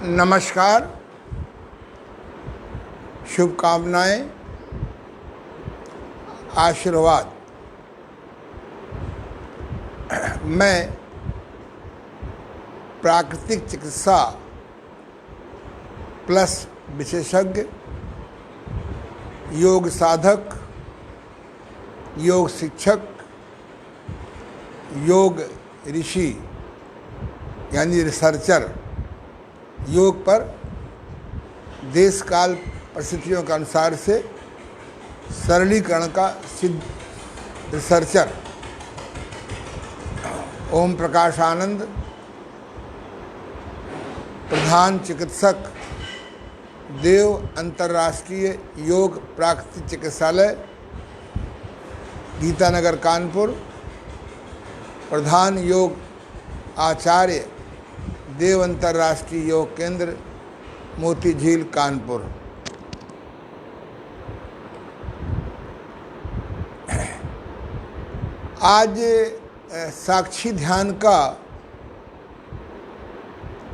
नमस्कार, शुभकामनाएं, आशीर्वाद। मैं प्राकृतिक चिकित्सा प्लस विशेषज्ञ, योग साधक, योग शिक्षक, योग ऋषि यानी रिसर्चर, योग पर देश काल परिस्थितियों के अनुसार से सरलीकरण का सिद्ध रिसर्चर ओम प्रकाश आनंद, प्रधान चिकित्सक, देव अंतर्राष्ट्रीय योग प्राकृतिक चिकित्सालय, गीतानगर, कानपुर, प्रधान योग आचार्य, देव अंतर्राष्ट्रीय योग केंद्र, मोती झील, कानपुर। आज साक्षी ध्यान का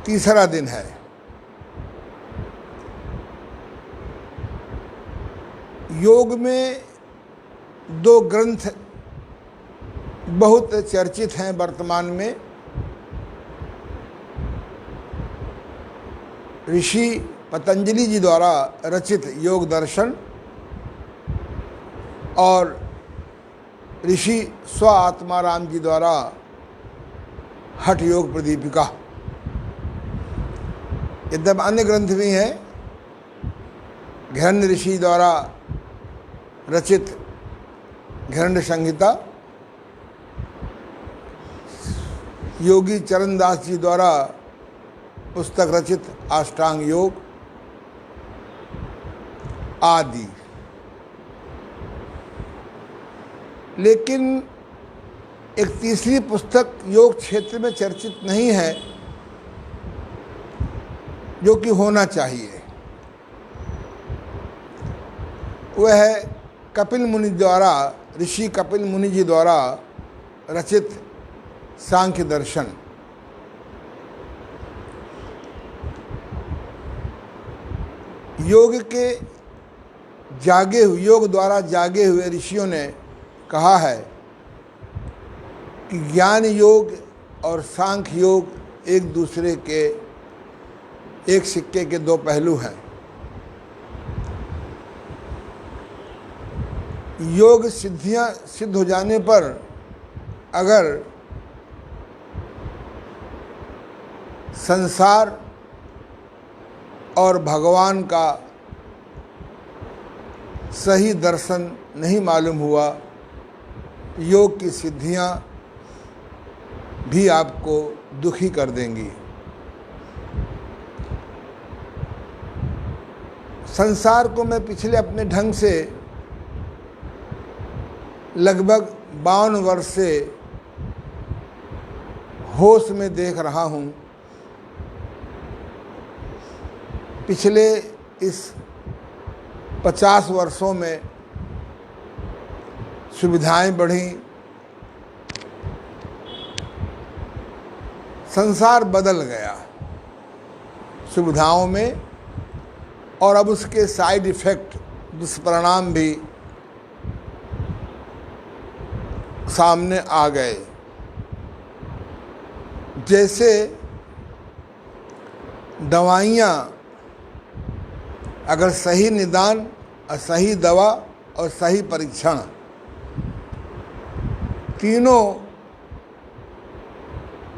तीसरा दिन है। योग में दो ग्रंथ बहुत चर्चित हैं वर्तमान में। ऋषि पतंजलि जी द्वारा रचित योग दर्शन और ऋषि स्व आत्माराम जी द्वारा हठ योग प्रदीपिका। यद्यपि अन्य ग्रंथ भी हैं। घृण्य ऋषि द्वारा रचित घृण्य संहिता, योगी चरणदास जी द्वारा पुस्तक रचित अष्टांग योग आदि। लेकिन एक तीसरी पुस्तक योग क्षेत्र में चर्चित नहीं है, जो कि होना चाहिए। वह है कपिल मुनि द्वारा, ऋषि कपिल मुनि जी द्वारा रचित सांख्य दर्शन। योग के जागे हुए, योग द्वारा जागे हुए ऋषियों ने कहा है कि ज्ञान योग और सांख्य योग एक दूसरे के, एक सिक्के के दो पहलू हैं। योग सिद्धियां सिद्ध हो जाने पर अगर संसार और भगवान का सही दर्शन नहीं मालूम हुआ, योग की सिद्धियां भी आपको दुखी कर देंगी। संसार को मैं पिछले अपने ढंग से लगभग 52 वर्ष से होश में देख रहा हूँ। पिछले इस 50 वर्षों में सुविधाएं बढ़ी, संसार बदल गया सुविधाओं में, और अब उसके साइड इफ़ेक्ट, दुष्परिणाम भी सामने आ गए। जैसे दवाइयाँ, अगर सही निदान और सही दवा और सही परीक्षण तीनों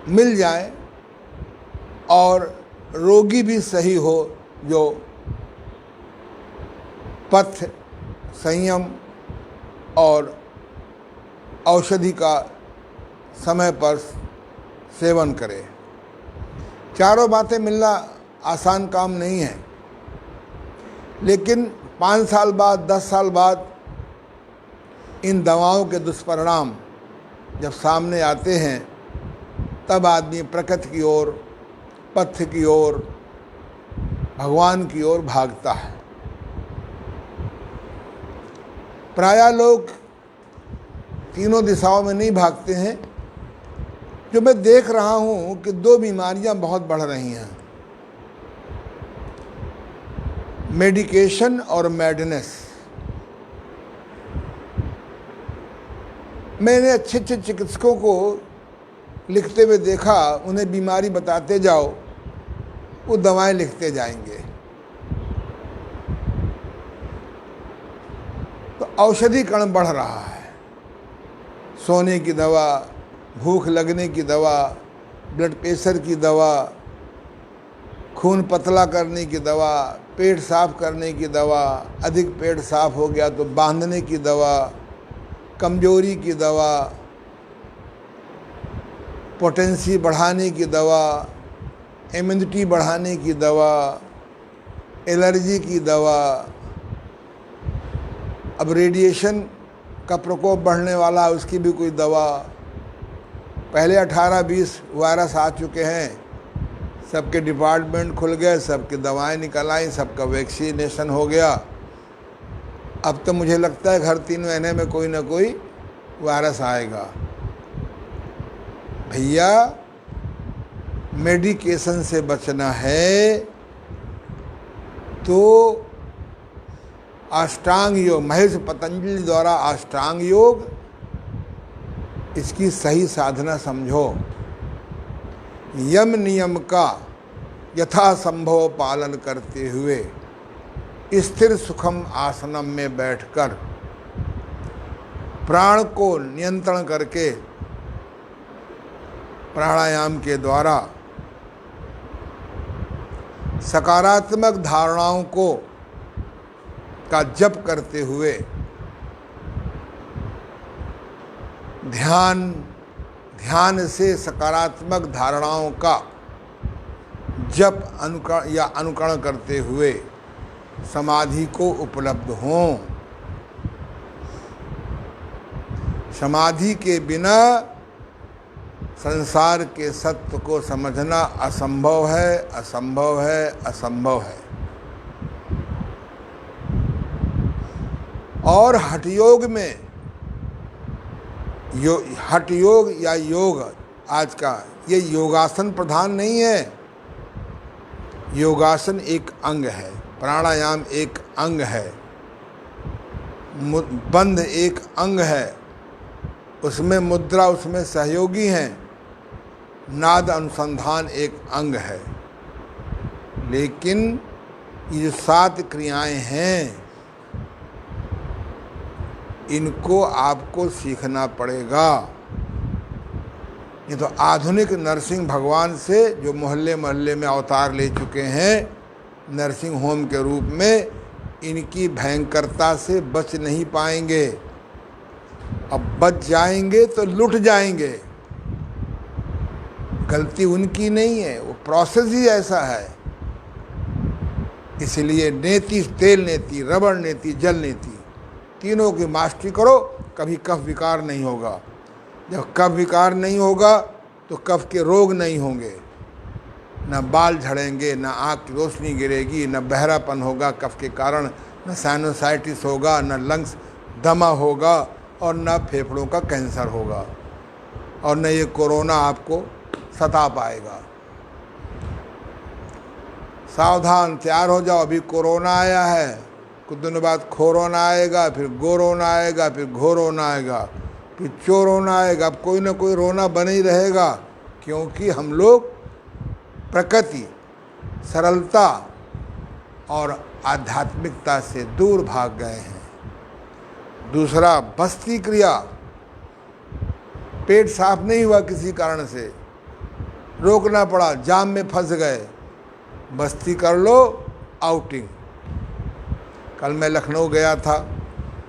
मिल जाए और रोगी भी सही हो, जो पथ्य, संयम और औषधि का समय पर सेवन करे। चारों बातें मिलना आसान काम नहीं है, लेकिन 5 साल बाद, 10 साल बाद इन दवाओं के दुष्परिणाम जब सामने आते हैं, तब आदमी प्रकृति की ओर, पथ्य की ओर, भगवान की ओर भागता है। प्रायः लोग तीनों दिशाओं में नहीं भागते हैं। जो मैं देख रहा हूँ कि दो बीमारियाँ बहुत बढ़ रही हैं। मेडिकेशन और मैडनेस। मैंने अच्छे अच्छे चिकित्सकों को लिखते हुए देखा, उन्हें बीमारी बताते जाओ, वो दवाएं लिखते जाएंगे। तो औषधीकरण बढ़ रहा है। सोने की दवा, भूख लगने की दवा, ब्लड प्रेशर की दवा, खून पतला करने की दवा, पेट साफ करने की दवा, अधिक पेट साफ हो गया तो बांधने की दवा, कमजोरी की दवा, पोटेंसी बढ़ाने की दवा, इम्यूनिटी बढ़ाने की दवा, एलर्जी की दवा। अब रेडिएशन का प्रकोप बढ़ने वाला है, उसकी भी कोई दवा। पहले 18-20 वायरस आ चुके हैं, सबके डिपार्टमेंट खुल गए, सबकी दवाएं निकल आई, सबका वैक्सीनेशन हो गया। अब तो मुझे लगता है हर 3 महीने में कोई ना कोई वायरस आएगा। भैया, मेडिकेशन से बचना है तो अष्टांग योग, महर्षि पतंजलि द्वारा अष्टांग योग, इसकी सही साधना समझो। यम नियम का यथासंभव पालन करते हुए स्थिर सुखम आसनम में बैठकर प्राण को नियंत्रण करके प्राणायाम के द्वारा सकारात्मक धारणाओं को का जप करते हुए ध्यान से सकारात्मक धारणाओं का जप अनुकरण करते हुए समाधि को उपलब्ध हों। समाधि के बिना संसार के सत्य को समझना असंभव है, असंभव है, असंभव है। और हठयोग में हठयोग या योग आज का, ये योगासन प्रधान नहीं है। योगासन एक अंग है, प्राणायाम एक अंग है, बंध एक अंग है, उसमें मुद्रा, उसमें सहयोगी हैं, नाद अनुसंधान एक अंग है। लेकिन ये जो 7 क्रियाएं हैं, इनको आपको सीखना पड़ेगा। ये तो आधुनिक नरसिंह भगवान से जो मोहल्ले मोहल्ले में अवतार ले चुके हैं नरसिंह होम के रूप में, इनकी भयंकरता से बच नहीं पाएंगे। अब बच जाएंगे तो लुट जाएंगे। गलती उनकी नहीं है, वो प्रोसेस ही ऐसा है। इसलिए नेति, तेल नेति, रबड़ नेति, जल नेति, तीनों की मास्टरी करो, कभी कफ विकार नहीं होगा। जब कफ विकार नहीं होगा तो कफ के रोग नहीं होंगे, न बाल झड़ेंगे, न आँख की रोशनी गिरेगी, न बहरापन होगा कफ के कारण, न साइनोसाइटिस होगा, न लंग्स दमा होगा, और न फेफड़ों का कैंसर होगा, और न ये कोरोना आपको सता पाएगा। सावधान, तैयार हो जाओ, अभी कोरोना आया है, कुछ दिनों बाद कोरोना आएगा, फिर गोरोना आएगा, फिर घोरोना आएगा, फिर चोरोना आएगा। अब कोई ना कोई रोना बने ही रहेगा, क्योंकि हम लोग प्रकृति, सरलता और आध्यात्मिकता से दूर भाग गए हैं। दूसरा, बस्ती क्रिया, पेट साफ नहीं हुआ किसी कारण से, रोकना पड़ा, जाम में फंस गए, बस्ती कर लो, आउटिंग। कल मैं लखनऊ गया था,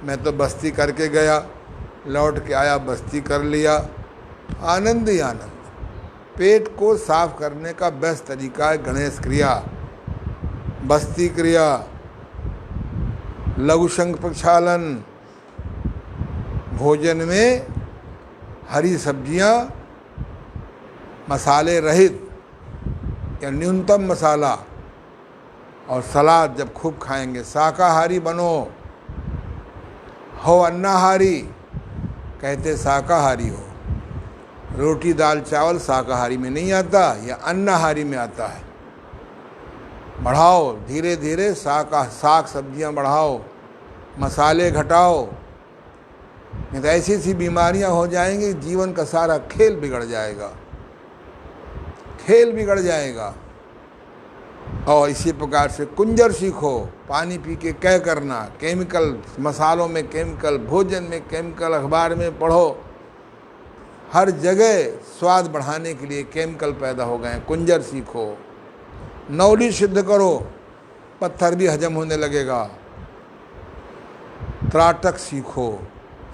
मैं तो बस्ती करके गया, लौट के आया, बस्ती कर लिया, आनंद ही आनंद। पेट को साफ करने का बेस्ट तरीका है गणेश क्रिया, बस्ती क्रिया, लघु शंख प्रक्षालन, भोजन में हरी सब्जियां मसाले रहित या न्यूनतम मसाला, और सलाद जब खूब खाएंगे। शाकाहारी बनो, हो अन्नाहारी, कहते शाकाहारी हो। रोटी दाल चावल शाकाहारी में नहीं आता, या अन्नाहारी में आता है। बढ़ाओ, धीरे धीरे साग सब्जियां बढ़ाओ, मसाले घटाओ। नहीं तो ऐसी ऐसी बीमारियां हो जाएंगी, जीवन का सारा खेल बिगड़ जाएगा, खेल बिगड़ जाएगा। और इसी प्रकार से कुंजर सीखो, पानी पी के क्या करना, केमिकल, मसालों में केमिकल, भोजन में केमिकल, अखबार में पढ़ो, हर जगह स्वाद बढ़ाने के लिए केमिकल पैदा हो गए। कुंजर सीखो, नौली सिद्ध करो, पत्थर भी हजम होने लगेगा। त्राटक सीखो,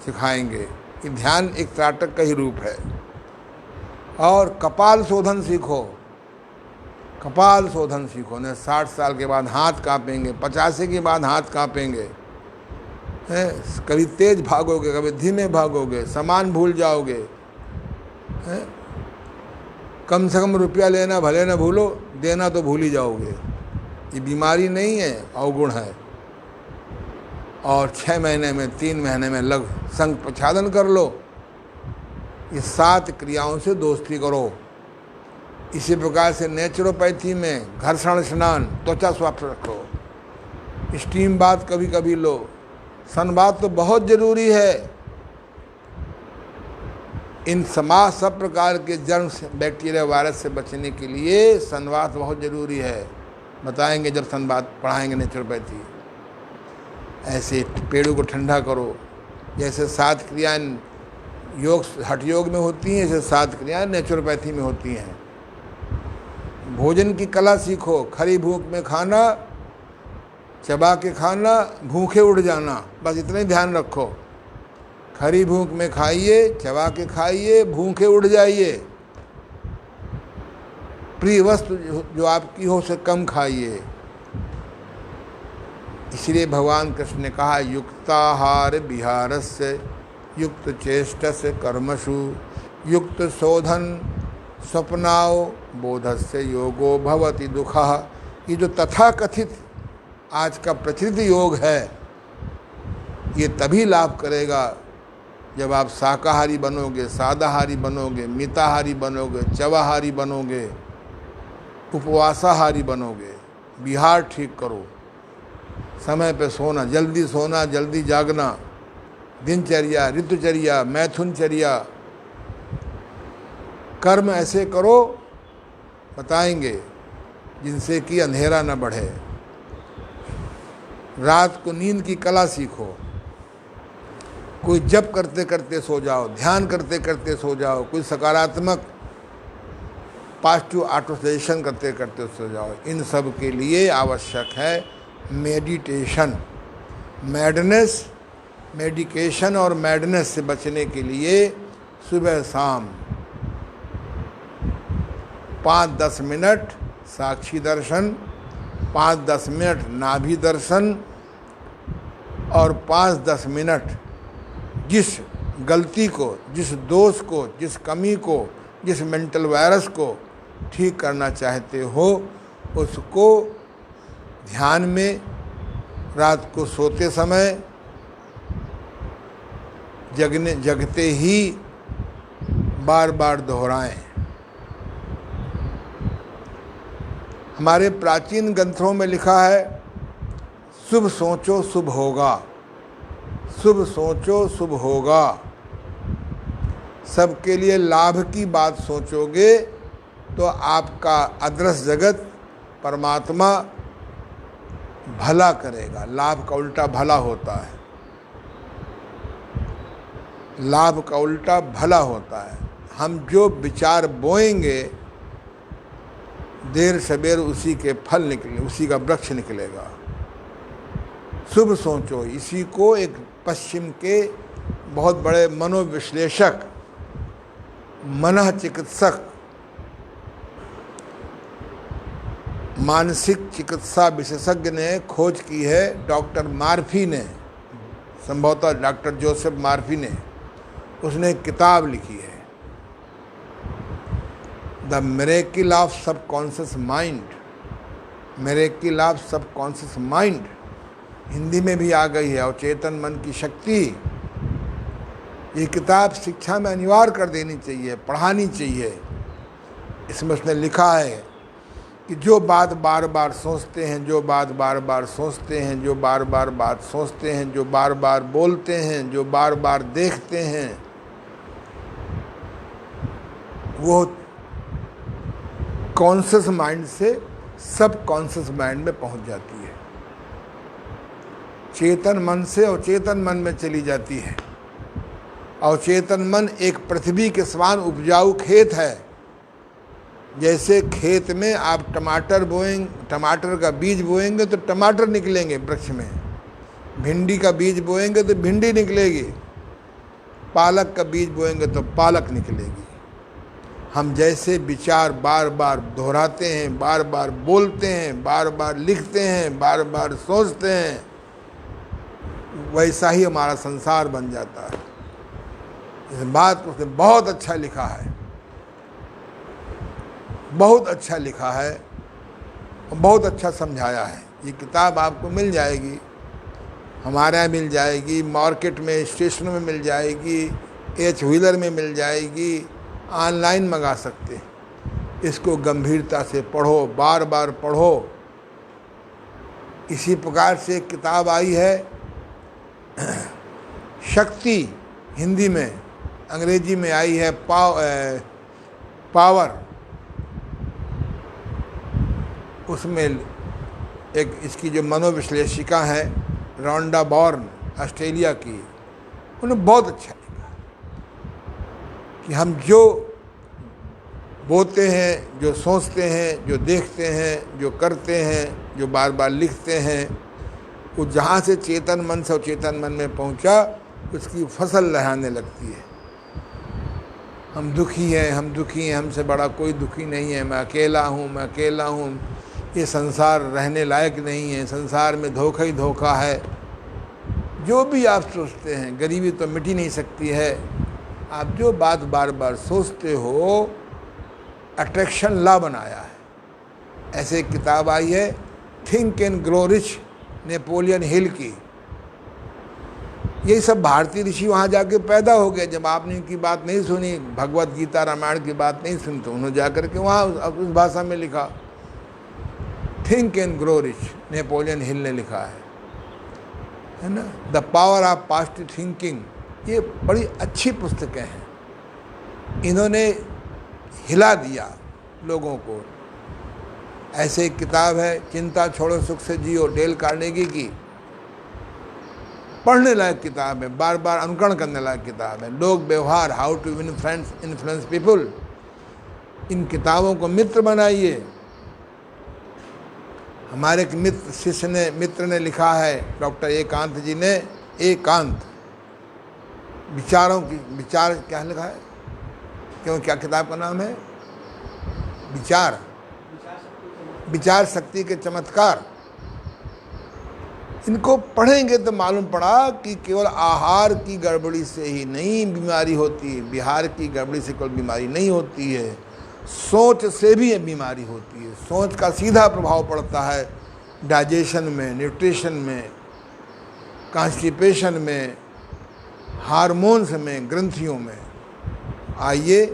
सिखाएंगे, कि ध्यान एक त्राटक का ही रूप है। और कपाल शोधन सीखो, कपाल शोधन सीखो। न 60 साल के बाद हाथ कांपेंगे, 85 के बाद हाथ कांपेंगे, कभी तेज भागोगे, कभी धीमे भागोगे, सामान भूल जाओगे। कम से कम रुपया लेना भले ना भूलो, देना तो भूल ही जाओगे। ये बीमारी नहीं है, अवगुण है। और 6 महीने में, 3 महीने में लग संग प्रच्छादन कर लो। ये 7 क्रियाओं से दोस्ती करो। इसी प्रकार से नेचुरोपैथी में घर्षण स्नान, त्वचा स्वच्छ रखो, स्टीम बाथ कभी कभी लो। सन बाथ तो बहुत जरूरी है। इन सब प्रकार के जर्म से, बैक्टीरिया, वायरस से बचने के लिए सनबाथ बहुत ज़रूरी है। बताएंगे जब सनबाथ पढ़ाएंगे नेचुरोपैथी। ऐसे पेड़ों को ठंडा करो, जैसे 7 क्रियाएं योग, हठ योग में होती हैं, ऐसे 7 क्रियाएं नेचुरोपैथी में होती हैं। भोजन की कला सीखो, खरी भूख में खाना, चबा के खाना, भूखे उड़ जाना, बस इतना ही ध्यान रखो। खरी भूख में खाइए, चबा के खाइए, भूखे उड़ जाइए। प्रिय वस्तु जो आपकी हो उसे कम खाइए। इसलिए भगवान कृष्ण ने कहा, युक्ताहार विहारस्य युक्त चेष्टस्य कर्मसु युक्त शोधन स्वप्नाओ बोधस्य योगो भवति दुखः। ये जो तथाकथित आज का प्रचलित योग है, ये तभी लाभ करेगा जब आप शाकाहारी बनोगे, सादाहारी बनोगे, मिताहारी बनोगे, चवाहारी बनोगे, उपवासाहारी बनोगे। विहार ठीक करो, समय पे सोना, जल्दी जागना, दिनचर्या, ऋतुचर्या, मैथुनचर्या, कर्म ऐसे करो, बताएंगे, जिनसे कि अंधेरा न बढ़े। रात को नींद की कला सीखो। कोई जप करते करते सो जाओ, ध्यान करते करते सो जाओ, कोई सकारात्मक पॉजिटिव ऑटोसेशन करते करते सो जाओ। इन सब के लिए आवश्यक है मेडिटेशन। मैडनेस, मेडिकेशन और मैडनेस से बचने के लिए सुबह शाम 5-10 मिनट साक्षी दर्शन, 5-10 मिनट नाभि दर्शन, और 5-10 मिनट जिस गलती को, जिस दोष को, जिस कमी को, जिस मेंटल वायरस को ठीक करना चाहते हो, उसको ध्यान में रात को सोते समय, जगते ही बार बार दोहराएं। हमारे प्राचीन ग्रंथों में लिखा है, शुभ सोचो शुभ होगा, शुभ सोचो शुभ होगा। सबके लिए लाभ की बात सोचोगे तो आपका अदृश्य जगत परमात्मा भला करेगा। लाभ का उल्टा भला होता है, लाभ का उल्टा भला होता है। हम जो विचार बोएंगे, देर सबेर उसी के फल निकले, उसी का वृक्ष निकलेगा। शुभ सोचो, इसी को एक पश्चिम के बहुत बड़े मनोविश्लेषक, मनः चिकित्सक, मानसिक चिकित्सा विशेषज्ञ ने खोज की है। डॉक्टर मार्फी ने, संभवतः डॉक्टर जोसेफ मार्फी ने, उसने एक किताब लिखी है, the miracle of subconscious mind. Miracle of subconscious mind Hindi में भी आ गई है, अवचेतन मन की शक्ति। ये किताब शिक्षा में अनिवार्य कर देनी चाहिए, पढ़ानी चाहिए। इसमें उसने लिखा है कि जो बात बार बार सोचते हैं, जो बात बार बार सोचते हैं, जो बार बार बात सोचते हैं, जो बार बार बोलते हैं, जो बार बार देखते हैं, वो कॉन्शियस माइंड से सब कॉन्शियस माइंड में पहुंच जाती है, चेतन मन से अवचेतन मन में चली जाती है। अवचेतन मन एक पृथ्वी के समान उपजाऊ खेत है। जैसे खेत में आप टमाटर बोएंगे, टमाटर का बीज बोएंगे तो टमाटर निकलेंगे वृक्ष में, भिंडी का बीज बोएंगे तो भिंडी निकलेगी, पालक का बीज बोएंगे तो पालक निकलेगी। हम जैसे विचार बार बार दोहराते हैं, बार बार बोलते हैं, बार बार लिखते हैं, बार बार सोचते हैं, वैसा ही हमारा संसार बन जाता है। इस बात को उसने बहुत अच्छा लिखा है, बहुत अच्छा लिखा है और बहुत अच्छा समझाया है। ये किताब आपको मिल जाएगी, हमारे यहाँ मिल जाएगी, मार्केट में, स्टेशनों में मिल जाएगी, एच व्हीलर में मिल जाएगी, ऑनलाइन मंगा सकते हैं। इसको गंभीरता से पढ़ो, बार बार पढ़ो। इसी प्रकार से एक किताब आई है शक्ति, हिंदी में, अंग्रेजी में आई है पावर। उसमें एक इसकी जो मनोविश्लेषिका है रोंडा बॉर्न, ऑस्ट्रेलिया की, उन्होंने बहुत अच्छा लिखा कि हम जो बोलते हैं, जो सोचते हैं, जो देखते हैं, जो करते हैं, जो बार बार लिखते हैं, वो जहाँ से चेतन मन से अवचेतन मन में पहुँचा, उसकी फसल लहराने लगती है। हम दुखी हैं, हम दुखी हैं, हमसे बड़ा कोई दुखी नहीं है, मैं अकेला हूँ, मैं अकेला हूँ, ये संसार रहने लायक नहीं है, संसार में धोखा ही धोखा है। जो भी आप सोचते हैं, गरीबी तो मिट ही नहीं सकती है, आप जो बात बार बार सोचते हो, अट्रैक्शन लॉ बनाया है। ऐसे एक किताब आई है think and grow rich, Napoleon Hill की। ये सब भारतीय ऋषि वहाँ जाके पैदा हो गए। जब आपने इनकी बात नहीं सुनी, भगवत गीता रामायण की बात नहीं सुनी, तो उन्होंने जाकर के वहाँ उस भाषा में लिखा। Think and grow rich, Napoleon Hill ने लिखा है ना। The power of positive thinking, ये बड़ी अच्छी पुस्तकें हैं। इन्होंने हिला दिया लोगों को। ऐसे एक किताब है चिंता छोड़ो सुख से जियो, डेल कार्नेगी की, पढ़ने लायक किताब है, बार बार अनुकरण करने लायक किताब है। लोग व्यवहार, how to win friends, influence people, इन किताबों को मित्र बनाइए। हमारे एक मित्र ने लिखा है, डॉक्टर एकांत जी ने, एकांत विचारों की, विचार क्या लिखा है, क्यों, क्या किताब का नाम है? विचार शक्ति के चमत्कार। इनको पढ़ेंगे तो मालूम पड़ा कि केवल आहार की गड़बड़ी से ही नहीं बीमारी होती है, बिहार की गड़बड़ी से कोई बीमारी नहीं होती है, सोच से भी ये बीमारी होती है। सोच का सीधा प्रभाव पड़ता है डाइजेशन में, न्यूट्रिशन में, कॉन्स्टिपेशन में, हार्मोन्स में, ग्रंथियों में। आइए,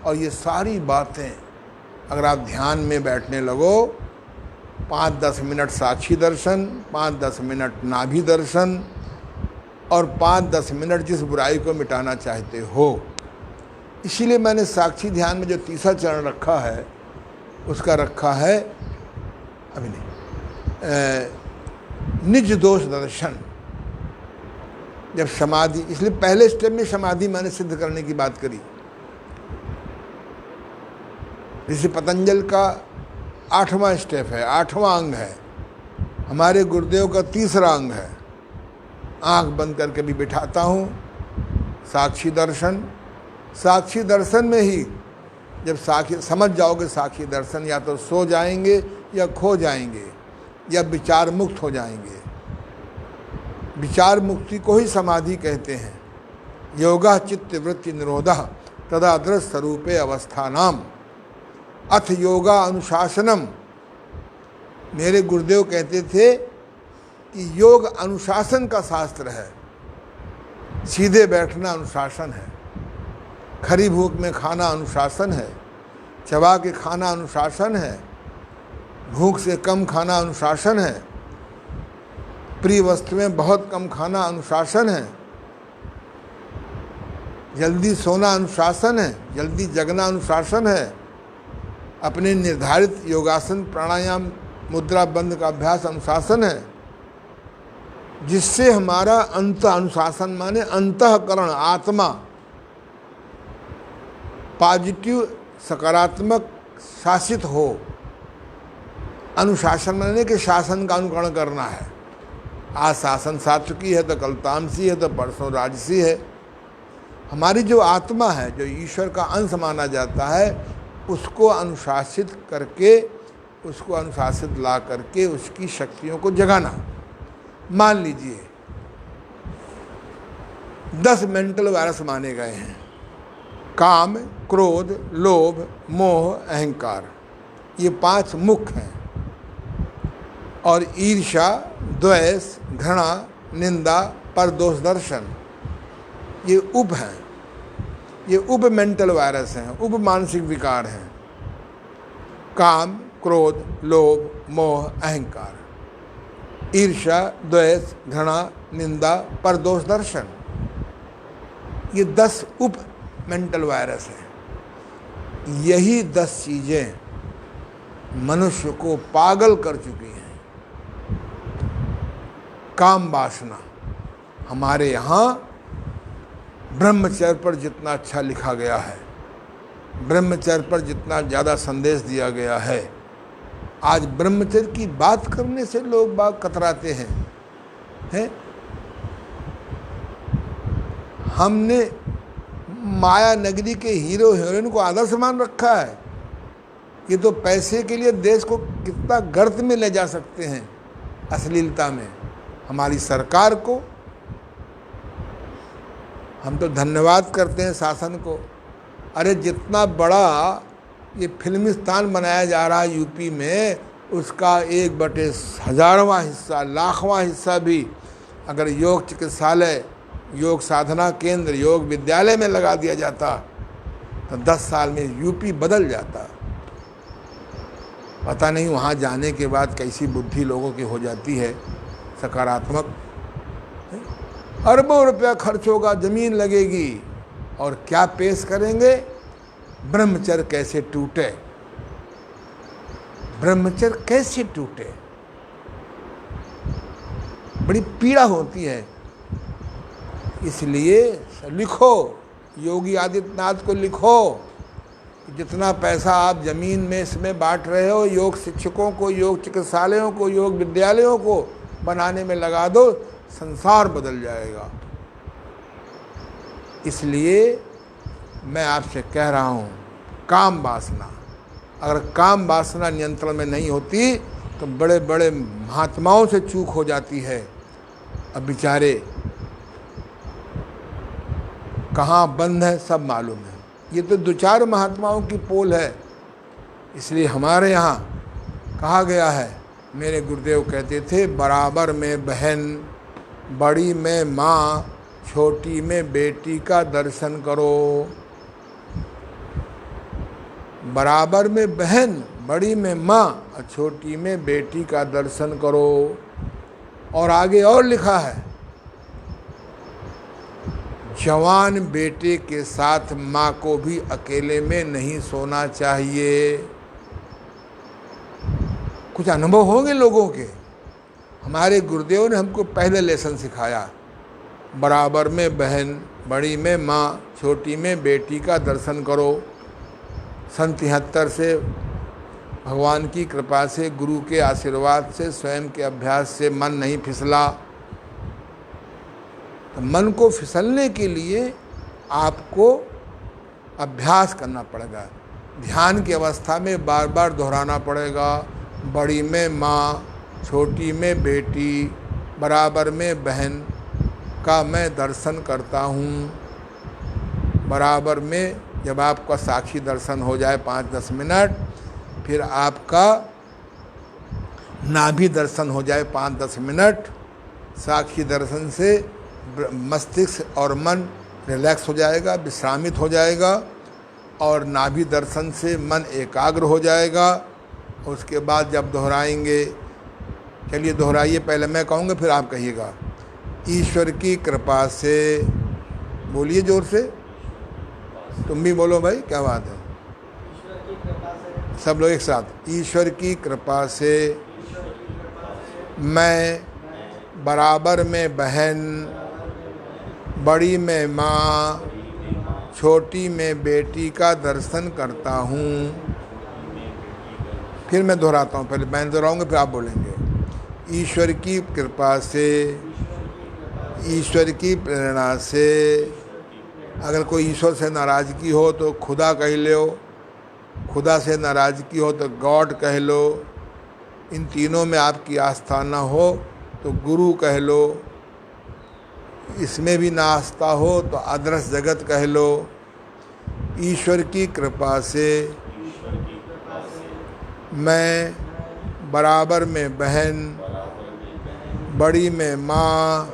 और ये सारी बातें अगर आप ध्यान में बैठने लगो, 5-10 मिनट साक्षी दर्शन, 5-10 मिनट नाभि दर्शन, और 5-10 मिनट जिस बुराई को मिटाना चाहते हो। इसीलिए मैंने साक्षी ध्यान में जो तीसरा चरण रखा है, उसका रखा है अभी नहीं, निज दोष दर्शन। जब समाधि, इसलिए पहले स्टेप में समाधि मैंने सिद्ध करने की बात करी। ऋषि पतंजल का 8वां स्टेप है, 8वां अंग है, हमारे गुरुदेव का तीसरा अंग है। आंख बंद करके भी बिठाता हूँ, साक्षी दर्शन। साक्षी दर्शन में ही जब साक्षी समझ जाओगे, साक्षी दर्शन या तो सो जाएंगे या खो जाएंगे या विचार मुक्त हो जाएंगे। विचार मुक्ति को ही समाधि कहते हैं। योगा चित्त वृत्ति निरोधः तदा दृश्य स्वरूपे अवस्थानाम अथ योगा अनुशासनम। मेरे गुरुदेव कहते थे कि योग अनुशासन का शास्त्र है। सीधे बैठना अनुशासन है, खरी भूख में खाना अनुशासन है, चबा के खाना अनुशासन है, भूख से कम खाना अनुशासन है, प्रिय वस्तुएं बहुत कम खाना अनुशासन है, जल्दी सोना अनुशासन है, जल्दी जगना अनुशासन है, अपने निर्धारित योगासन प्राणायाम मुद्रा बंद का अभ्यास अनुशासन है, जिससे हमारा अंत अनुशासन माने अंतःकरण आत्मा पॉजिटिव सकारात्मक शासित हो। अनुशासन माने कि शासन का अनुकरण करना है। आज शासन सात्विकी है तो कल तामसी है तो परसों राजसी है। हमारी जो आत्मा है, जो ईश्वर का अंश माना जाता है, उसको अनुशासित करके, उसको अनुशासित ला करके उसकी शक्तियों को जगाना। मान लीजिए 10 मेंटल वायरस माने गए हैं। काम, क्रोध, लोभ, मोह, अहंकार, ये 5 मुख्य हैं। और ईर्ष्या, द्वेष, घृणा, निंदा, परदोष दर्शन, ये उप हैं। ये उप मेंटल वायरस हैं, उप मानसिक विकार हैं। काम, क्रोध, लोभ, मोह, अहंकार, ईर्ष्या, द्वेष, घृणा, निंदा, परदोष दर्शन, ये 10 उप मेंटल वायरस हैं। यही 10 चीजें मनुष्य को पागल कर चुकी हैं। काम वासना, हमारे यहाँ ब्रह्मचर्य पर जितना अच्छा लिखा गया है, ब्रह्मचर्य पर जितना ज़्यादा संदेश दिया गया है, आज ब्रह्मचर्य की बात करने से लोग बाग कतराते हैं। हमने माया नगरी के हीरो हीरोइन को आदर्श मान रखा है। ये तो पैसे के लिए देश को कितना गर्त में ले जा सकते हैं, अश्लीलता में। हमारी सरकार को हम तो धन्यवाद करते हैं शासन को। अरे जितना बड़ा ये फिल्मिस्तान बनाया जा रहा है यूपी में, उसका 1/1000वां हिस्सा, लाखवां हिस्सा भी अगर योग चिकित्सालय, योग साधना केंद्र, योग विद्यालय में लगा दिया जाता तो 10 साल में यूपी बदल जाता। पता नहीं वहाँ जाने के बाद कैसी बुद्धि लोगों की हो जाती है, सकारात्मक। अरबों रुपया खर्च होगा, ज़मीन लगेगी, और क्या पेश करेंगे? ब्रह्मचर्य कैसे टूटे, ब्रह्मचर्य कैसे टूटे। बड़ी पीड़ा होती है। इसलिए लिखो, योगी आदित्यनाथ को लिखो, जितना पैसा आप ज़मीन में इसमें बांट रहे हो, योग शिक्षकों को, योग चिकित्सालयों को, योग विद्यालयों को बनाने में लगा दो, संसार बदल जाएगा। इसलिए मैं आपसे कह रहा हूँ, काम वासना, अगर काम वासना नियंत्रण में नहीं होती तो बड़े बड़े महात्माओं से चूक हो जाती है। अब बेचारे कहाँ बंद है सब मालूम है। ये तो 2-4 महात्माओं की पोल है। इसलिए हमारे यहाँ कहा गया है, मेरे गुरुदेव कहते थे, बराबर में बहन, बड़ी में माँ, छोटी में बेटी का दर्शन करो। बराबर में बहन, बड़ी में माँ और छोटी में बेटी का दर्शन करो। और आगे और लिखा है, जवान बेटे के साथ माँ को भी अकेले में नहीं सोना चाहिए। कुछ अनुभव होंगे लोगों के। हमारे गुरुदेव ने हमको पहले लेसन सिखाया, बराबर में बहन, बड़ी में माँ, छोटी में बेटी का दर्शन करो। सन 73 से भगवान की कृपा से, गुरु के आशीर्वाद से, स्वयं के अभ्यास से मन नहीं फिसला। तो मन को फिसलने के लिए आपको अभ्यास करना पड़ेगा। ध्यान की अवस्था में बार बार दोहराना पड़ेगा, बड़ी में माँ, छोटी में बेटी, बराबर में बहन का मैं दर्शन करता हूँ। बराबर में जब आपका साक्षी दर्शन हो जाए 5-10 मिनट, फिर आपका नाभि दर्शन हो जाए 5-10 मिनट। साक्षी दर्शन से मस्तिष्क और मन रिलैक्स हो जाएगा, विश्रामित हो जाएगा, और नाभि दर्शन से मन एकाग्र हो जाएगा। उसके बाद जब दोहराएंगे, चलिए दोहराइए, पहले मैं कहूँगा फिर आप कहिएगा। ईश्वर की कृपा से, बोलिए जोर से, तुम भी बोलो भाई, क्या बात है। सब लोग एक साथ। ईश्वर की कृपा से मैं बराबर में बहन, बड़ी में माँ, छोटी में बेटी का दर्शन करता हूँ। फिर मैं दोहराता हूँ, पहले मैं दोहराऊंगा फिर आप बोलेंगे। ईश्वर की कृपा से, ईश्वर की प्रेरणा से, अगर कोई ईश्वर से नाराज़गी हो तो खुदा कह लो, खुदा से नाराज़गी हो तो गॉड कह लो, इन तीनों में आपकी आस्था ना हो तो गुरु कह लो, इसमें भी ना आस्था हो तो अदृश्य जगत कह लो। ईश्वर की कृपा से मैं बराबर में बहन, बड़ी में माँ,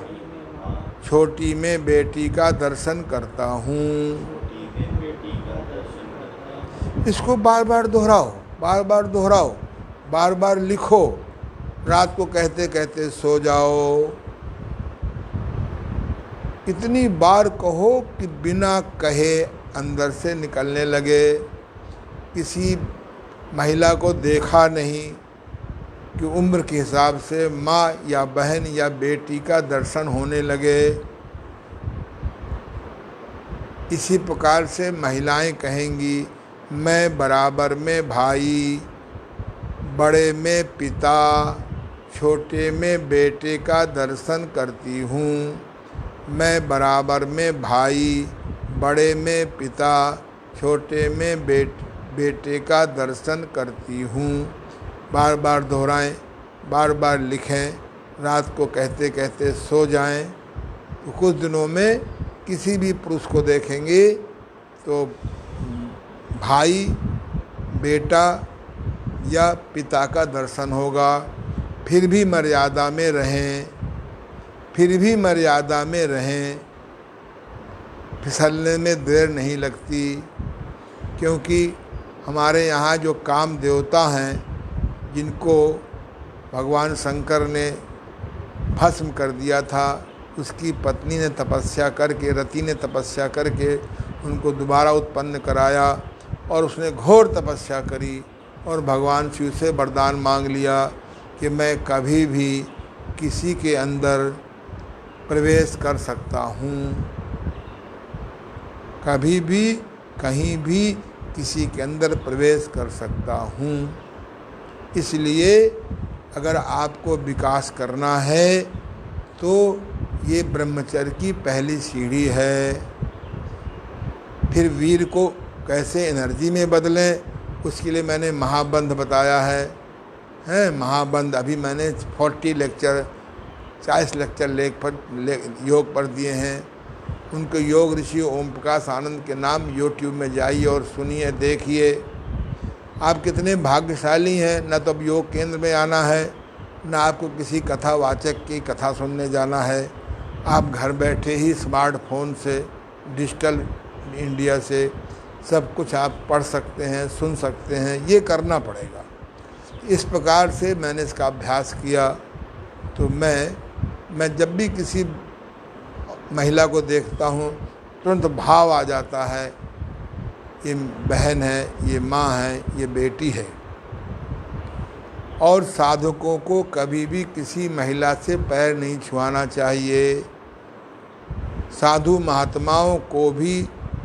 छोटी में बेटी का दर्शन करता हूँ। इसको बार बार दोहराओ, बार बार दोहराओ, बार बार लिखो, रात को कहते कहते सो जाओ। इतनी बार कहो कि बिना कहे अंदर से निकलने लगे। किसी महिला को देखा नहीं कि उम्र के हिसाब से माँ या बहन या बेटी का दर्शन होने लगे। इसी प्रकार से महिलाएं कहेंगी, मैं बराबर में भाई, बड़े में पिता, छोटे में बेटे का दर्शन करती हूँ। मैं बराबर में भाई, बड़े में पिता, छोटे में बेटे का दर्शन करती हूँ। बार बार दोहराएं, बार बार लिखें, रात को कहते कहते सो जाएं। तो कुछ दिनों में किसी भी पुरुष को देखेंगे तो भाई, बेटा या पिता का दर्शन होगा। फिर भी मर्यादा में रहें, फिर भी मर्यादा में रहें। फिसलने में देर नहीं लगती, क्योंकि हमारे यहाँ जो काम देवता हैं, जिनको भगवान शंकर ने भस्म कर दिया था, उसकी पत्नी ने तपस्या करके, रति ने तपस्या करके उनको दोबारा उत्पन्न कराया, और उसने घोर तपस्या करी और भगवान शिव से वरदान मांग लिया कि मैं कभी भी किसी के अंदर प्रवेश कर सकता हूँ, कभी भी कहीं भी किसी के अंदर प्रवेश कर सकता हूँ। इसलिए अगर आपको विकास करना है तो ये ब्रह्मचर्य की पहली सीढ़ी है। फिर वीर को कैसे एनर्जी में बदलें, उसके लिए मैंने महाबंध बताया है। महाबंध अभी मैंने 40 लेक्चर, 40 लेक्चर योग पर दिए हैं। उनके योग ऋषि ओम प्रकाश आनंद के नाम यूट्यूब में जाइए और सुनिए, देखिए। आप कितने भाग्यशाली हैं, न तो अब योग केंद्र में आना है, न आपको किसी कथावाचक की कथा सुनने जाना है। आप घर बैठे ही स्मार्टफोन से, डिजिटल इंडिया से सब कुछ आप पढ़ सकते हैं, सुन सकते हैं। ये करना पड़ेगा। इस प्रकार से मैंने इसका अभ्यास किया। तो मैं जब भी किसी महिला को देखता हूँ, तुरंत भाव आ जाता है, ये बहन है, ये माँ है, ये बेटी है। और साधकों को कभी भी किसी महिला से पैर नहीं छुआना चाहिए। साधु महात्माओं को भी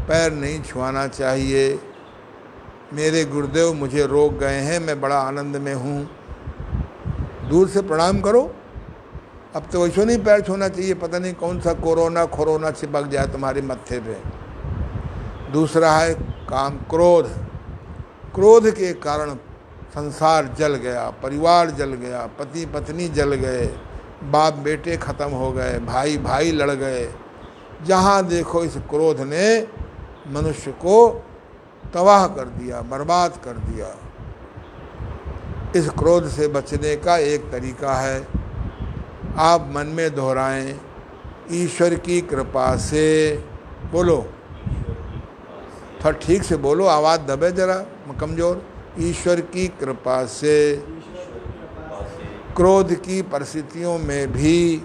पैर नहीं छुआना चाहिए। मेरे गुरुदेव मुझे रोक गए हैं, मैं बड़ा आनंद में हूँ। दूर से प्रणाम करो। अब तो वैसे नहीं पैर छूना चाहिए, पता नहीं कौन सा कोरोना चिपक जाए तुम्हारे मत्थे पे। दूसरा है काम, क्रोध। क्रोध के कारण संसार जल गया, परिवार जल गया, पति पत्नी जल गए, बाप बेटे खत्म हो गए, भाई भाई लड़ गए। जहाँ देखो इस क्रोध ने मनुष्य को तबाह कर दिया, बर्बाद कर दिया। इस क्रोध से बचने का एक तरीका है, आप मन में दोहराएं, ईश्वर की कृपा से। बोलो, थोड़ा ठीक से बोलो, आवाज़ दबे जरा, कमज़ोर। ईश्वर की कृपा से क्रोध की परिस्थितियों में भी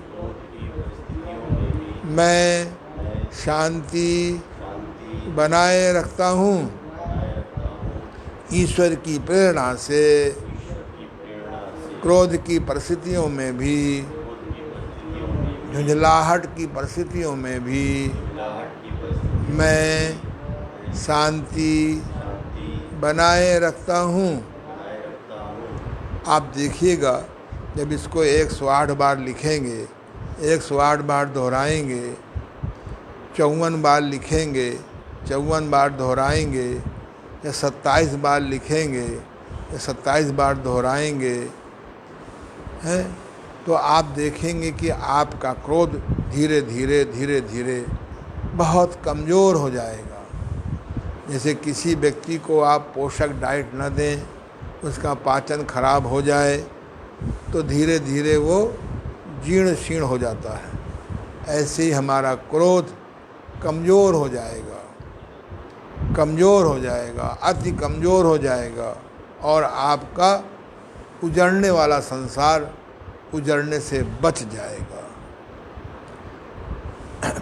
मैं शांति बनाए रखता हूँ। ईश्वर की प्रेरणा से क्रोध की परिस्थितियों में भी, झुंझलाहट की परिस्थितियों में भी मैं शांति बनाए रखता हूँ। आप देखिएगा, जब इसको 108 बार लिखेंगे, 108 बार दोहराएंगे, 54 बार लिखेंगे, 54 बार दोहराएंगे, या 27 बार लिखेंगे या 27 बार दोहराएंगे, हैं, तो आप देखेंगे कि आपका क्रोध धीरे धीरे धीरे धीरे बहुत कमज़ोर हो जाएगा। जैसे किसी व्यक्ति को आप पोषक डाइट न दें, उसका पाचन खराब हो जाए तो धीरे धीरे वो जीर्ण शीर्ण हो जाता है। ऐसे ही हमारा क्रोध कमज़ोर हो जाएगा, कमज़ोर हो जाएगा, अति कमज़ोर हो जाएगा, और आपका उजड़ने वाला संसार उजड़ने से बच जाएगा।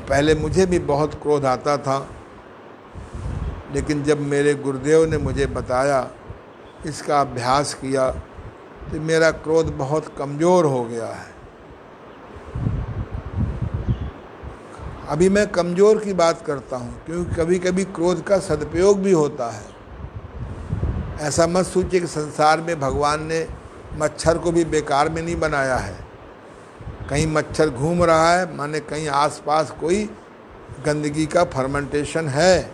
पहले मुझे भी बहुत क्रोध आता था, लेकिन जब मेरे गुरुदेव ने मुझे बताया, इसका अभ्यास किया, तो मेरा क्रोध बहुत कमज़ोर हो गया है। अभी मैं कमज़ोर की बात करता हूँ, क्योंकि कभी कभी क्रोध का सदुपयोग भी होता है। ऐसा मत सोचिए कि संसार में भगवान ने मच्छर को भी बेकार में नहीं बनाया है। कहीं मच्छर घूम रहा है, माने कहीं आसपास कोई गंदगी का फर्मेंटेशन है।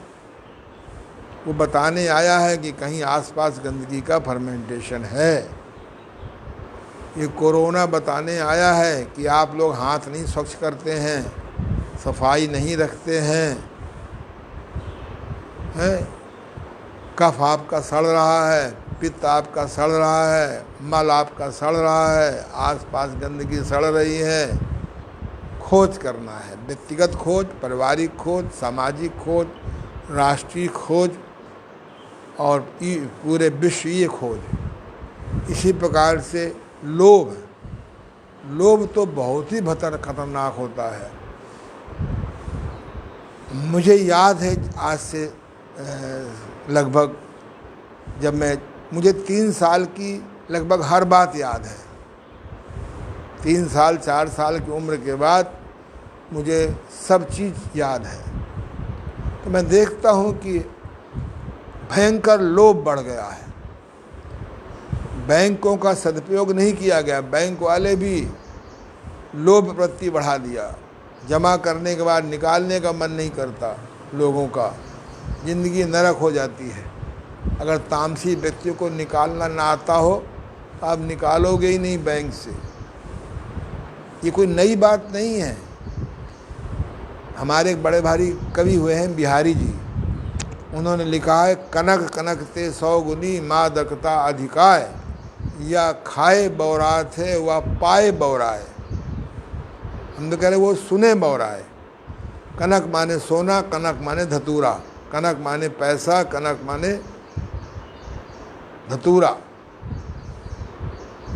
वो बताने आया है कि कहीं आसपास गंदगी का फर्मेंटेशन है। ये कोरोना बताने आया है कि आप लोग हाथ नहीं स्वच्छ करते हैं, सफाई नहीं रखते हैं, कफ आपका सड़ रहा है, पित्त आपका सड़ रहा है, मल आपका सड़ रहा है, आसपास गंदगी सड़ रही है। खोज करना है, व्यक्तिगत खोज, पारिवारिक खोज, सामाजिक खोज, राष्ट्रीय खोज और पूरे विश्वीय खोज। इसी प्रकार से लोभ, लोभ तो बहुत ही खतरनाक होता है। मुझे याद है आज से लगभग, जब मुझे 3 साल की लगभग हर बात याद है। 3 साल 4 साल की उम्र के बाद मुझे सब चीज़ याद है। तो मैं देखता हूँ कि भयंकर लोभ बढ़ गया है। बैंकों का सदुपयोग नहीं किया गया, बैंक वाले भी लोभ प्रति बढ़ा दिया। जमा करने के बाद निकालने का मन नहीं करता लोगों का, ज़िंदगी नरक हो जाती है। अगर तामसी व्यक्ति को निकालना ना आता हो तो आप निकालोगे ही नहीं बैंक से। ये कोई नई बात नहीं है। हमारे एक बड़े भारी कवि हुए हैं बिहारी जी, उन्होंने लिखा है, कनक कनक ते 100 गुनी मादकता अधिकाय, या खाए बौरा थे वह पाए बौराए। हम तो कह रहे वो सुने बौराए। कनक माने सोना, कनक माने धतूरा, कनक माने पैसा, कनक माने धतूरा।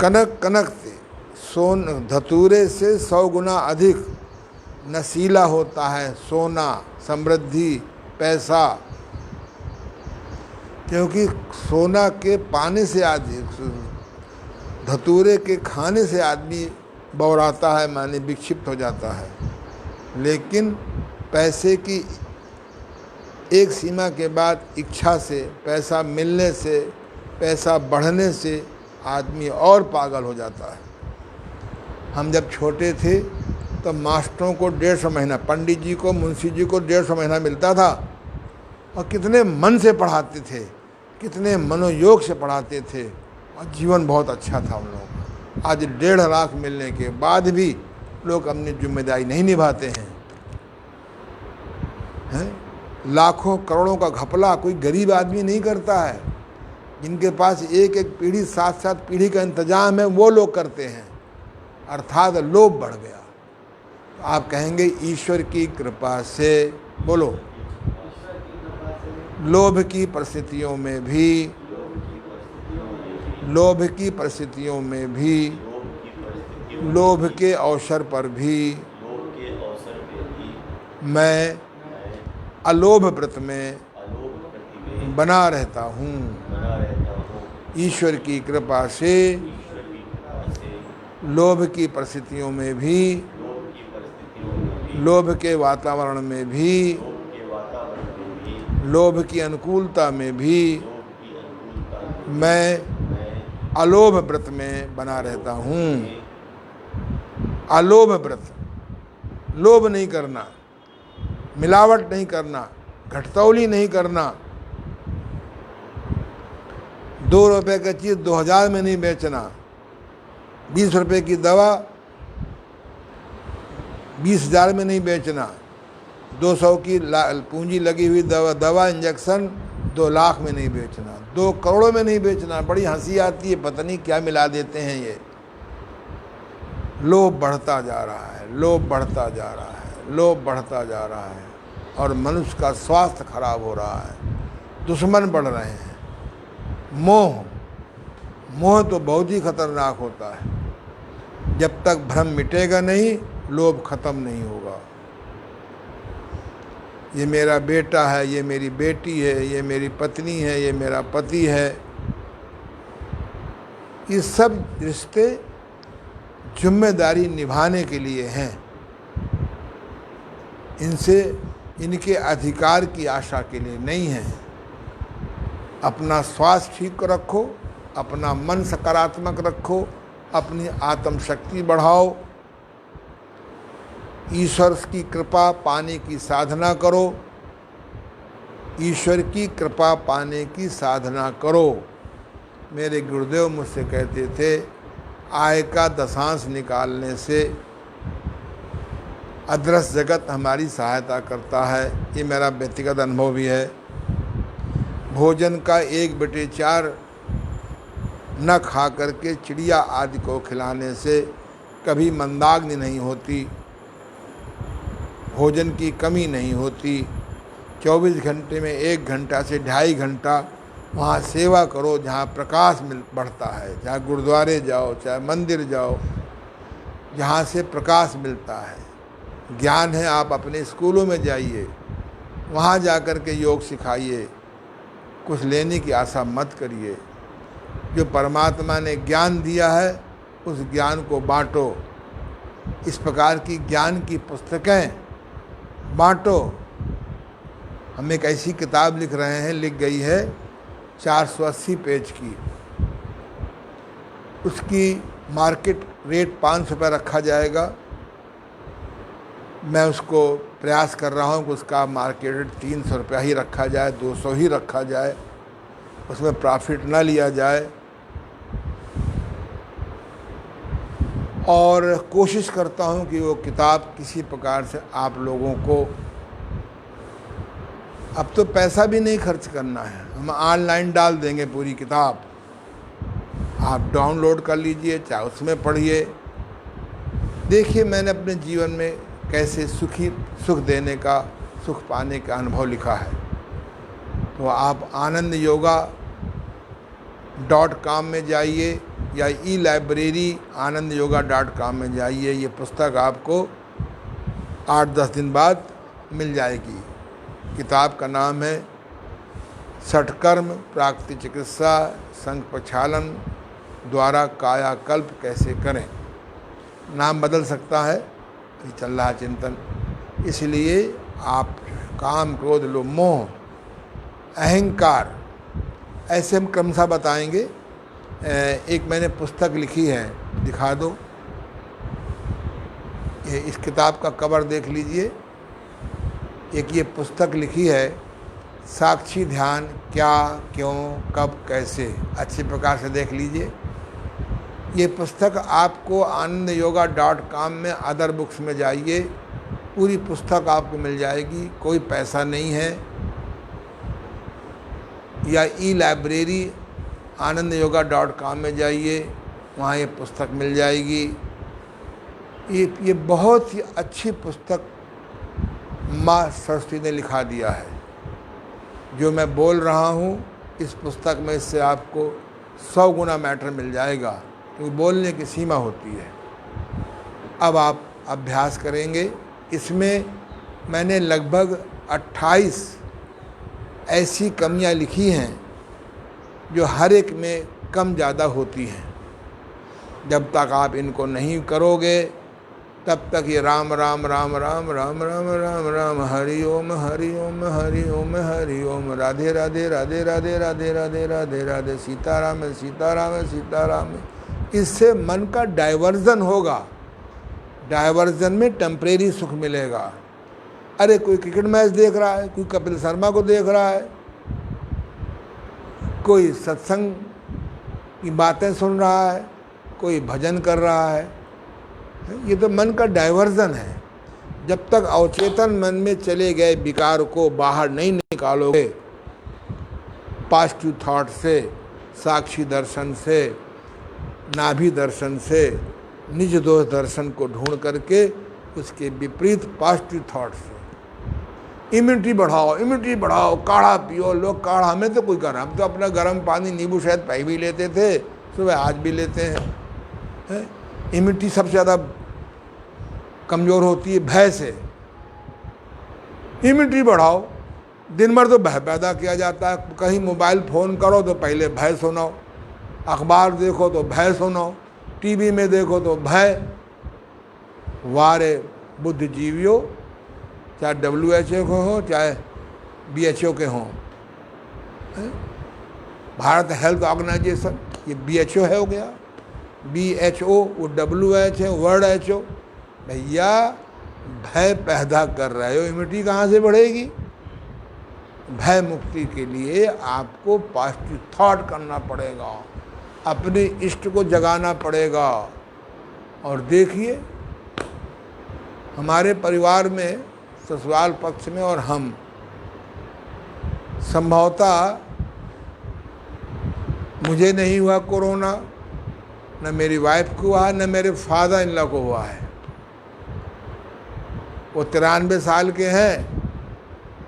कनक कनक से सोन धतूरे से 100 गुना अधिक नशीला होता है सोना, समृद्धि, पैसा। क्योंकि सोना के पाने से आदमी, धतूरे के खाने से आदमी बौराता है, माने विक्षिप्त हो जाता है। लेकिन पैसे की एक सीमा के बाद इच्छा से, पैसा मिलने से, पैसा बढ़ने से आदमी और पागल हो जाता है। हम जब छोटे थे तो मास्टरों को 150 महीना, पंडित जी को, मुंशी जी को 150 महीना मिलता था, और कितने मन से पढ़ाते थे, कितने मनोयोग से पढ़ाते थे, और जीवन बहुत अच्छा था उन लोगों का। आज 1.5 लाख मिलने के बाद भी लोग अपनी जिम्मेदारी नहीं निभाते हैं। लाखों करोड़ों का घपला कोई गरीब आदमी नहीं करता है। जिनके पास एक एक पीढ़ी, 7-7 पीढ़ी का इंतजाम है, वो लोग करते हैं। अर्थात लोभ बढ़ गया। तो आप कहेंगे ईश्वर की कृपा से, बोलो, लोभ की परिस्थितियों में भी लोभ की परिस्थितियों में भी, लोभ के अवसर पर भी मैं अलोभ व्रत में बना रहता हूँ। ईश्वर की कृपा से लोभ की परिस्थितियों में भी, लोभ के वातावरण में भी, लोभ की अनुकूलता में भी मैं अलोभ व्रत में बना रहता हूँ। अलोभ व्रत, लोभ नहीं करना, मिलावट नहीं करना, घटतौली नहीं करना। 2 रुपए का चीज़ 2000 में नहीं बेचना। 20 रुपए की दवा 20,000 में नहीं बेचना। 200 की पूंजी लगी हुई दवा इंजेक्शन 2 लाख में नहीं बेचना, 2 करोड़ में नहीं बेचना। बड़ी हंसी आती है, पता नहीं क्या मिला देते हैं ये। लोभ बढ़ता जा रहा है, लोभ बढ़ता जा रहा है, लोभ बढ़ता जा रहा है और मनुष्य का स्वास्थ्य खराब हो रहा है। दुश्मन बढ़ रहे हैं। मोह, मोह तो बहुत ही खतरनाक होता है। जब तक भ्रम मिटेगा नहीं, लोभ खत्म नहीं होगा। ये मेरा बेटा है, ये मेरी बेटी है, ये मेरी पत्नी है, ये मेरा पति है। ये सब रिश्ते जिम्मेदारी निभाने के लिए हैं। इनसे, इनके अधिकार की आशा के लिए नहीं है। अपना स्वास्थ्य ठीक रखो, अपना मन सकारात्मक रखो, अपनी आत्मशक्ति बढ़ाओ, ईश्वर की कृपा पाने की साधना करो, ईश्वर की कृपा पाने की साधना करो। मेरे गुरुदेव मुझसे कहते थे, आय का दशांश निकालने से अदृश्य जगत हमारी सहायता करता है। ये मेरा व्यक्तिगत अनुभव भी है। भोजन का 1/4 न खा करके चिड़िया आदि को खिलाने से कभी मंदाग्नि नहीं होती, भोजन की कमी नहीं होती। 24 घंटे में 1 घंटा से 2.5 घंटा वहाँ सेवा करो जहाँ प्रकाश बढ़ता है। चाहे गुरुद्वारे जाओ, चाहे मंदिर जाओ, जहाँ से प्रकाश मिलता है। ज्ञान है, आप अपने स्कूलों में जाइए, वहाँ जा कर के योग सिखाइए। कुछ लेने की आशा मत करिए। जो परमात्मा ने ज्ञान दिया है उस ज्ञान को बांटो। इस प्रकार की ज्ञान की पुस्तकें बांटो। हम एक ऐसी किताब लिख रहे हैं, लिख गई है 480 पेज की। उसकी मार्केट रेट 500 रुपये रखा जाएगा। मैं उसको प्रयास कर रहा हूँ कि उसका मार्केट रेट 300 रुपया ही रखा जाए, 200 ही रखा जाए, उसमें प्रॉफिट ना लिया जाए। और कोशिश करता हूँ कि वो किताब किसी प्रकार से आप लोगों को, अब तो पैसा भी नहीं खर्च करना है, हम ऑनलाइन डाल देंगे पूरी किताब, आप डाउनलोड कर लीजिए, चाहे उसमें पढ़िए। देखिए मैंने अपने जीवन में कैसे सुख देने का, सुख पाने का अनुभव लिखा है। तो आप AnandYoga.com में जाइए या e-library AnandYoga.com में जाइए। ये पुस्तक आपको 8-10 दिन बाद मिल जाएगी। किताब का नाम है षटकर्म प्राकृतिक चिकित्सा संघ प्रक्षालन द्वारा कायाकल्प कैसे करें। नाम बदल सकता है, ये चल रहा चिंतन। इसलिए आप काम, क्रोध, लोभ, मोह, अहंकार, ऐसे हम क्रमशः बताएंगे। एक मैंने पुस्तक लिखी है, दिखा दो। ये इस किताब का कवर देख लीजिए। एक ये पुस्तक लिखी है, साक्षी ध्यान क्या, क्यों, कब, कैसे। अच्छे प्रकार से देख लीजिए। ये पुस्तक आपको AnandYoga.com में अदर बुक्स में जाइए, पूरी पुस्तक आपको मिल जाएगी, कोई पैसा नहीं है। या e-library AnandYoga.com में जाइए, वहाँ ये पुस्तक मिल जाएगी। ये बहुत ही अच्छी पुस्तक माँ सरस्वती ने लिखा दिया है। जो मैं बोल रहा हूँ इस पुस्तक में, इससे आपको 100 गुना मैटर मिल जाएगा, क्योंकि बोलने की सीमा होती है। अब आप अभ्यास करेंगे। इसमें मैंने लगभग 28 ऐसी कमियां लिखी हैं जो हर एक में कम ज़्यादा होती हैं। जब तक आप इनको नहीं करोगे तब तक ये राम राम राम राम राम राम राम राम हरि ओम हरि ओम हरि ओम हरि ओम राधे राधे राधे राधे राधे राधे राधे राधे सीताराम सीताराम सीताराम, इससे मन का डाइवर्जन होगा। डाइवर्जन में टेम्परेरी सुख मिलेगा। अरे कोई क्रिकेट मैच देख रहा है, कोई कपिल शर्मा को देख रहा है, कोई सत्संग की बातें सुन रहा है, कोई भजन कर रहा है, ये तो मन का डाइवर्जन है। जब तक अवचेतन मन में चले गए विकार को बाहर नहीं निकालोगे, पॉजिटिव थॉट से, साक्षी दर्शन से, नाभि दर्शन से, निज दोष दर्शन को ढूंढ करके उसके विपरीत पॉजिटिव थॉट से इम्यूनिटी बढ़ाओ, इम्यूनिटी बढ़ाओ, काढ़ा पियो। लोग काढ़ा, हमें तो कोई कर, हम तो अपना गर्म पानी नींबू शहद पी भी लेते थे, सुबह आज भी लेते हैं। इम्यूनिटी सबसे ज़्यादा कमज़ोर होती है भय से। इम्यूनिटी बढ़ाओ। दिन भर तो भय पैदा किया जाता है। कहीं मोबाइल फ़ोन करो तो पहले भय सुनाओ, अखबार देखो तो भय सुनाओ, टीवी में देखो तो भय। वारे बुद्धिजीवियों, चाहे WHO के हों चाहे BHO के हों, भारत हेल्थ ऑर्गेनाइजेशन, ये BHO है हो गया, BHO वो WH है, वर्ल्ड HO। भैया भय पैदा कर रहे हो, इम्यूनिटी कहाँ से बढ़ेगी? भय मुक्ति के लिए आपको पॉजिटिव थॉट करना पड़ेगा, अपने इष्ट को जगाना पड़ेगा। और देखिए हमारे परिवार में, ससुराल पक्ष में और हम, संभवतः मुझे नहीं हुआ कोरोना, न मेरी वाइफ को हुआ, न मेरे फादर इन लॉ को हुआ है। वो 93 साल के हैं,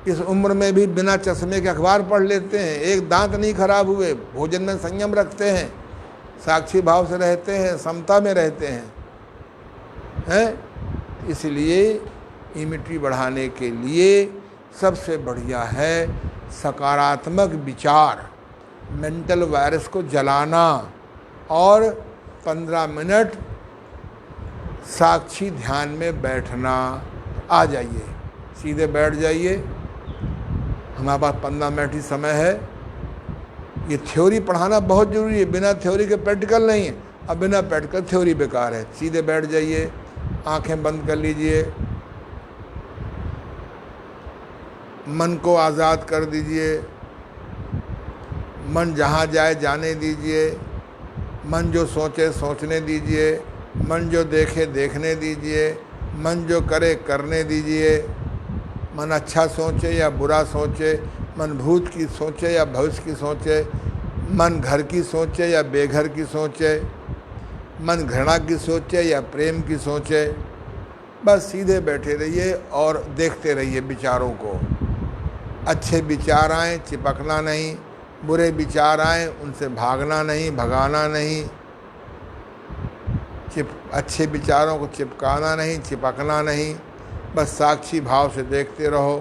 इस उम्र में भी बिना चश्मे के अखबार पढ़ लेते हैं, एक दांत नहीं खराब हुए, भोजन में संयम रखते हैं, साक्षी भाव से रहते हैं, समता में रहते हैं। इसलिए इम्यूनिटी बढ़ाने के लिए सबसे बढ़िया है सकारात्मक विचार, मेंटल वायरस को जलाना, और 15 मिनट साक्षी ध्यान में बैठना। आ जाइए, सीधे बैठ जाइए, हमारे पास 15 मिनट ही समय है। ये थ्योरी पढ़ाना बहुत ज़रूरी है, बिना थ्योरी के प्रैक्टिकल नहीं है। अब बिना प्रैक्टिकल थ्योरी बेकार है। सीधे बैठ जाइए, आंखें बंद कर लीजिए, मन को आज़ाद कर दीजिए, मन जहाँ जाए जाने दीजिए, मन जो सोचे सोचने दीजिए, मन जो देखे देखने दीजिए, मन जो करे करने दीजिए। मन अच्छा सोचे या बुरा सोचे, मन भूत की सोचे या भविष्य की सोचे, मन घर की सोचे या बेघर की सोचे, मन घृणा की सोचे या प्रेम की सोचे। बस सीधे बैठे रहिए और देखते रहिए विचारों को। अच्छे विचार आएँ चिपकना नहीं, बुरे विचार आएँ उनसे भागना नहीं, भगाना नहीं। अच्छे विचारों को चिपकाना नहीं, चिपकना नहीं, बस साक्षी भाव से देखते रहो।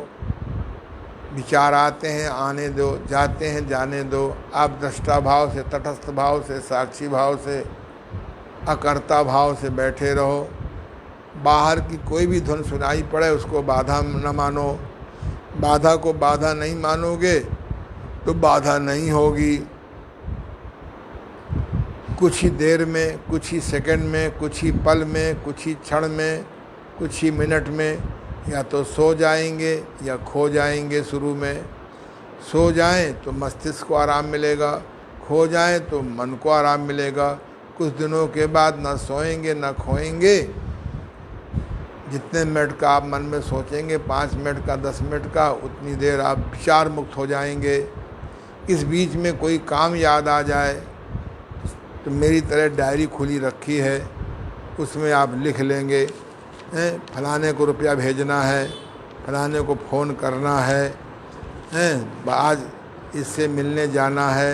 विचार आते हैं आने दो, जाते हैं जाने दो। आप दृष्टा भाव से, तटस्थ भाव से, साक्षी भाव से, अकर्ता भाव से बैठे रहो। बाहर की कोई भी धुन सुनाई पड़े उसको बाधा न मानो। बाधा को बाधा नहीं मानोगे तो बाधा नहीं होगी। कुछ ही देर में, कुछ ही सेकंड में, कुछ ही पल में, कुछ ही क्षण में, कुछ ही मिनट में या तो सो जाएंगे या खो जाएंगे। शुरू में सो जाएं तो मस्तिष्क को आराम मिलेगा, खो जाएं तो मन को आराम मिलेगा। कुछ दिनों के बाद ना सोएंगे ना खोएंगे। जितने मिनट का आप मन में सोचेंगे, 5 मिनट का, 10 मिनट का, उतनी देर आप विचार मुक्त हो जाएंगे। इस बीच में कोई काम याद आ जाए तो मेरी तरह डायरी खुली रखी है, उसमें आप लिख लेंगे, फलाने को रुपया भेजना है, फलाने को फ़ोन करना है, आज इससे मिलने जाना है।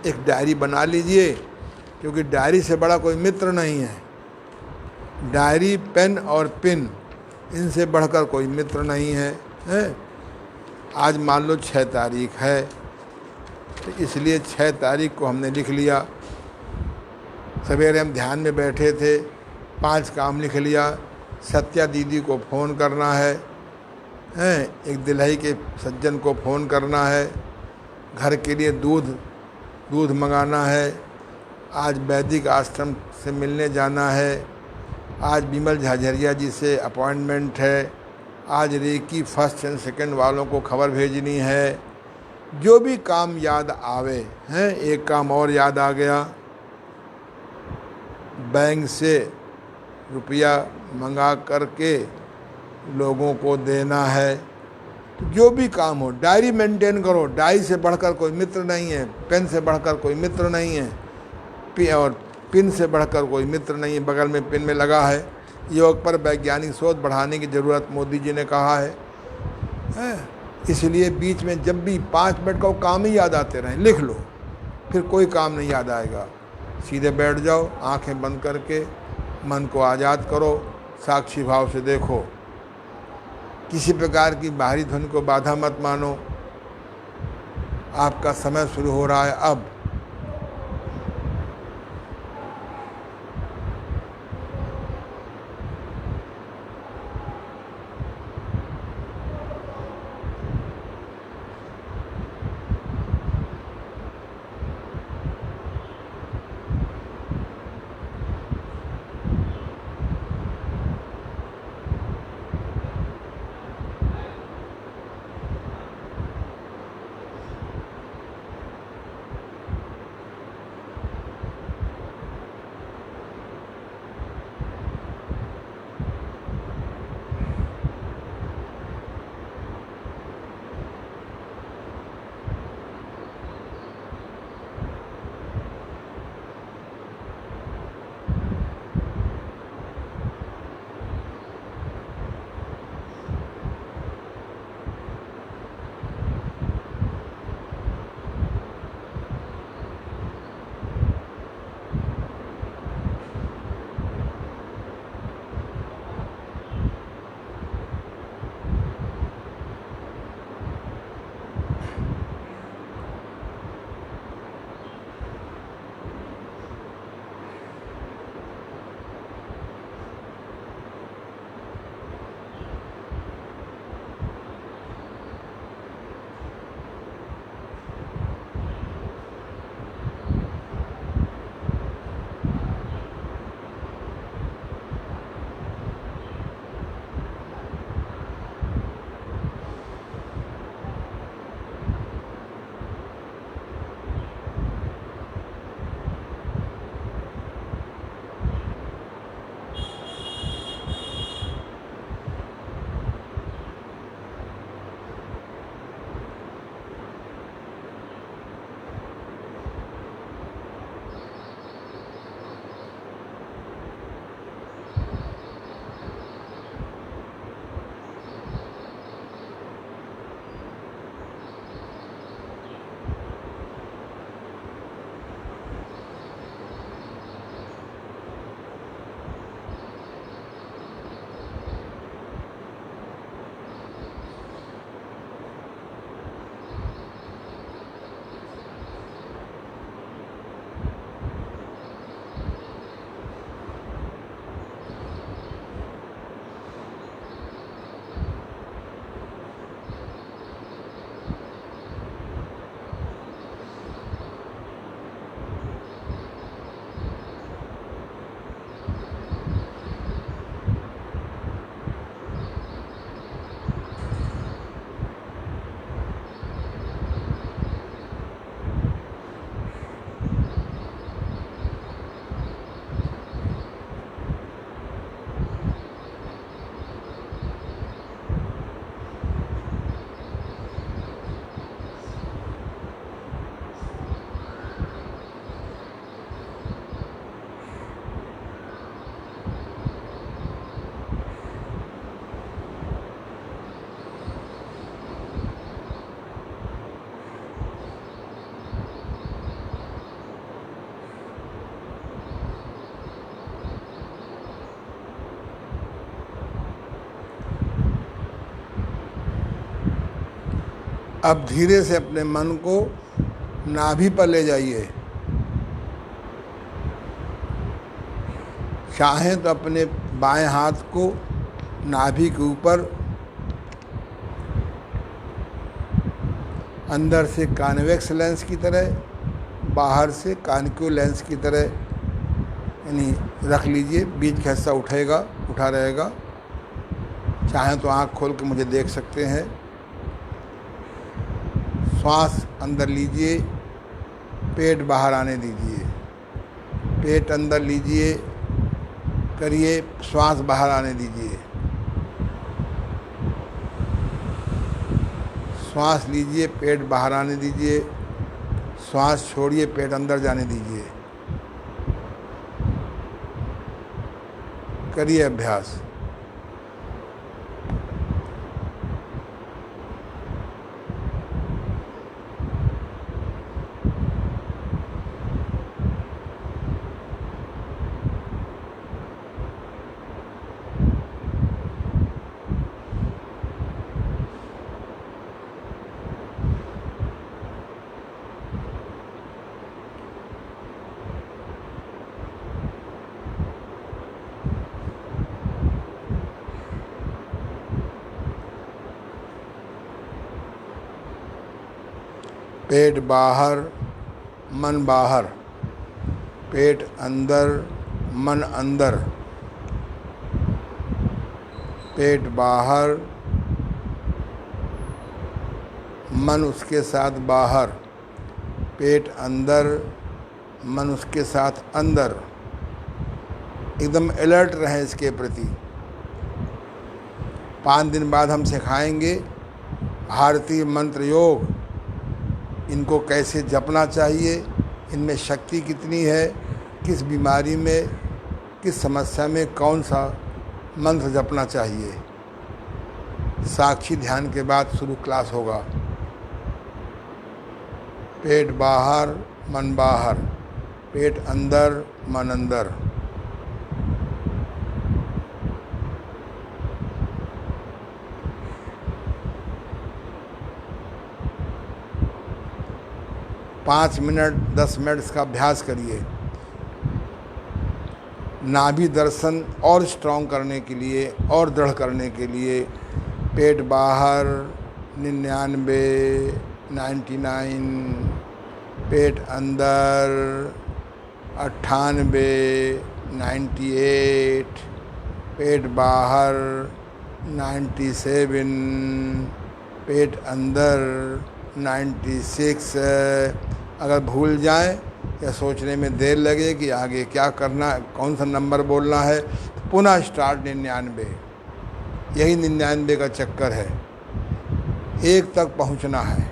एक डायरी बना लीजिए, क्योंकि डायरी से बड़ा कोई मित्र नहीं है। डायरी, पेन और पिन, इनसे बढ़कर कोई मित्र नहीं है, हैं? आज मान लो 6 तारीख है, तो इसलिए 6 तारीख को हमने लिख लिया। सवेरे हम ध्यान में बैठे थे, 5 काम लिख लिया। सत्या दीदी को फ़ोन करना है, हैं? एक दिल्हई के सज्जन को फ़ोन करना है। घर के लिए दूध मंगाना है। आज वैदिक आश्रम से मिलने जाना है। आज विमल झाझरिया जी से अपॉइंटमेंट है। आज रेकी फर्स्ट एंड सेकंड वालों को खबर भेजनी है। जो भी काम याद आवे, हैं? एक काम और याद आ गया, बैंक से रुपया मंगा करके लोगों को देना है। तो जो भी काम हो, डायरी मेंटेन करो। डायरी से बढ़कर कोई मित्र नहीं है, पेन से बढ़कर कोई मित्र नहीं है, और पिन से बढ़कर कोई मित्र नहीं है। बगल में पिन में लगा है, योग पर वैज्ञानिक शोध बढ़ाने की ज़रूरत मोदी जी ने कहा है। इसलिए बीच में जब भी 5 मिनट का वो काम ही याद आते रहें, लिख लो, फिर कोई काम नहीं याद आएगा। सीधे बैठ जाओ, आंखें बंद करके मन को आज़ाद करो, साक्षी भाव से देखो। किसी प्रकार की बाहरी ध्वनि को बाधा मत मानो। आपका समय शुरू हो रहा है अब। अब धीरे से अपने मन को नाभि पर ले जाइए। चाहें तो अपने बाएं हाथ को नाभि के ऊपर, अंदर से कॉन्वेक्स लेंस की तरह, बाहर से कॉन्केव लेंस की तरह यानी रख लीजिए। बीच का हिस्सा उठा रहेगा। चाहें तो आँख खोल के मुझे देख सकते हैं। श्वास अंदर लीजिए, पेट बाहर आने दीजिए। पेट अंदर लीजिए, करिए, श्वास बाहर आने दीजिए। श्वास लीजिए, पेट बाहर आने दीजिए। श्वास छोड़िए, पेट अंदर जाने दीजिए। करिए अभ्यास। पेट बाहर, मन बाहर। पेट अंदर, मन अंदर। पेट बाहर, मन उसके साथ बाहर। पेट अंदर, मन उसके साथ अंदर। एकदम अलर्ट रहें इसके प्रति। 5 दिन बाद हम सिखाएंगे भारतीय मंत्र योग। इनको कैसे जपना चाहिए, इनमें शक्ति कितनी है, किस बीमारी में, किस समस्या में कौन सा मंत्र जपना चाहिए। साक्षी ध्यान के बाद शुरू क्लास होगा। पेट बाहर, मन बाहर। पेट अंदर, मन अंदर। पाँच मिनट 10 मिनट इसका अभ्यास करिए। नाभि दर्शन और स्ट्रॉन्ग करने के लिए और दृढ़ करने के लिए पेट बाहर 99, 99। पेट अंदर 98, 98। पेट बाहर 97। पेट अंदर 96। अगर भूल जाएं या सोचने में देर लगे कि आगे क्या करना, कौन सा नंबर बोलना है, तो पुनः स्टार्ट 99। यही 99 का चक्कर है। 1 तक पहुंचना है।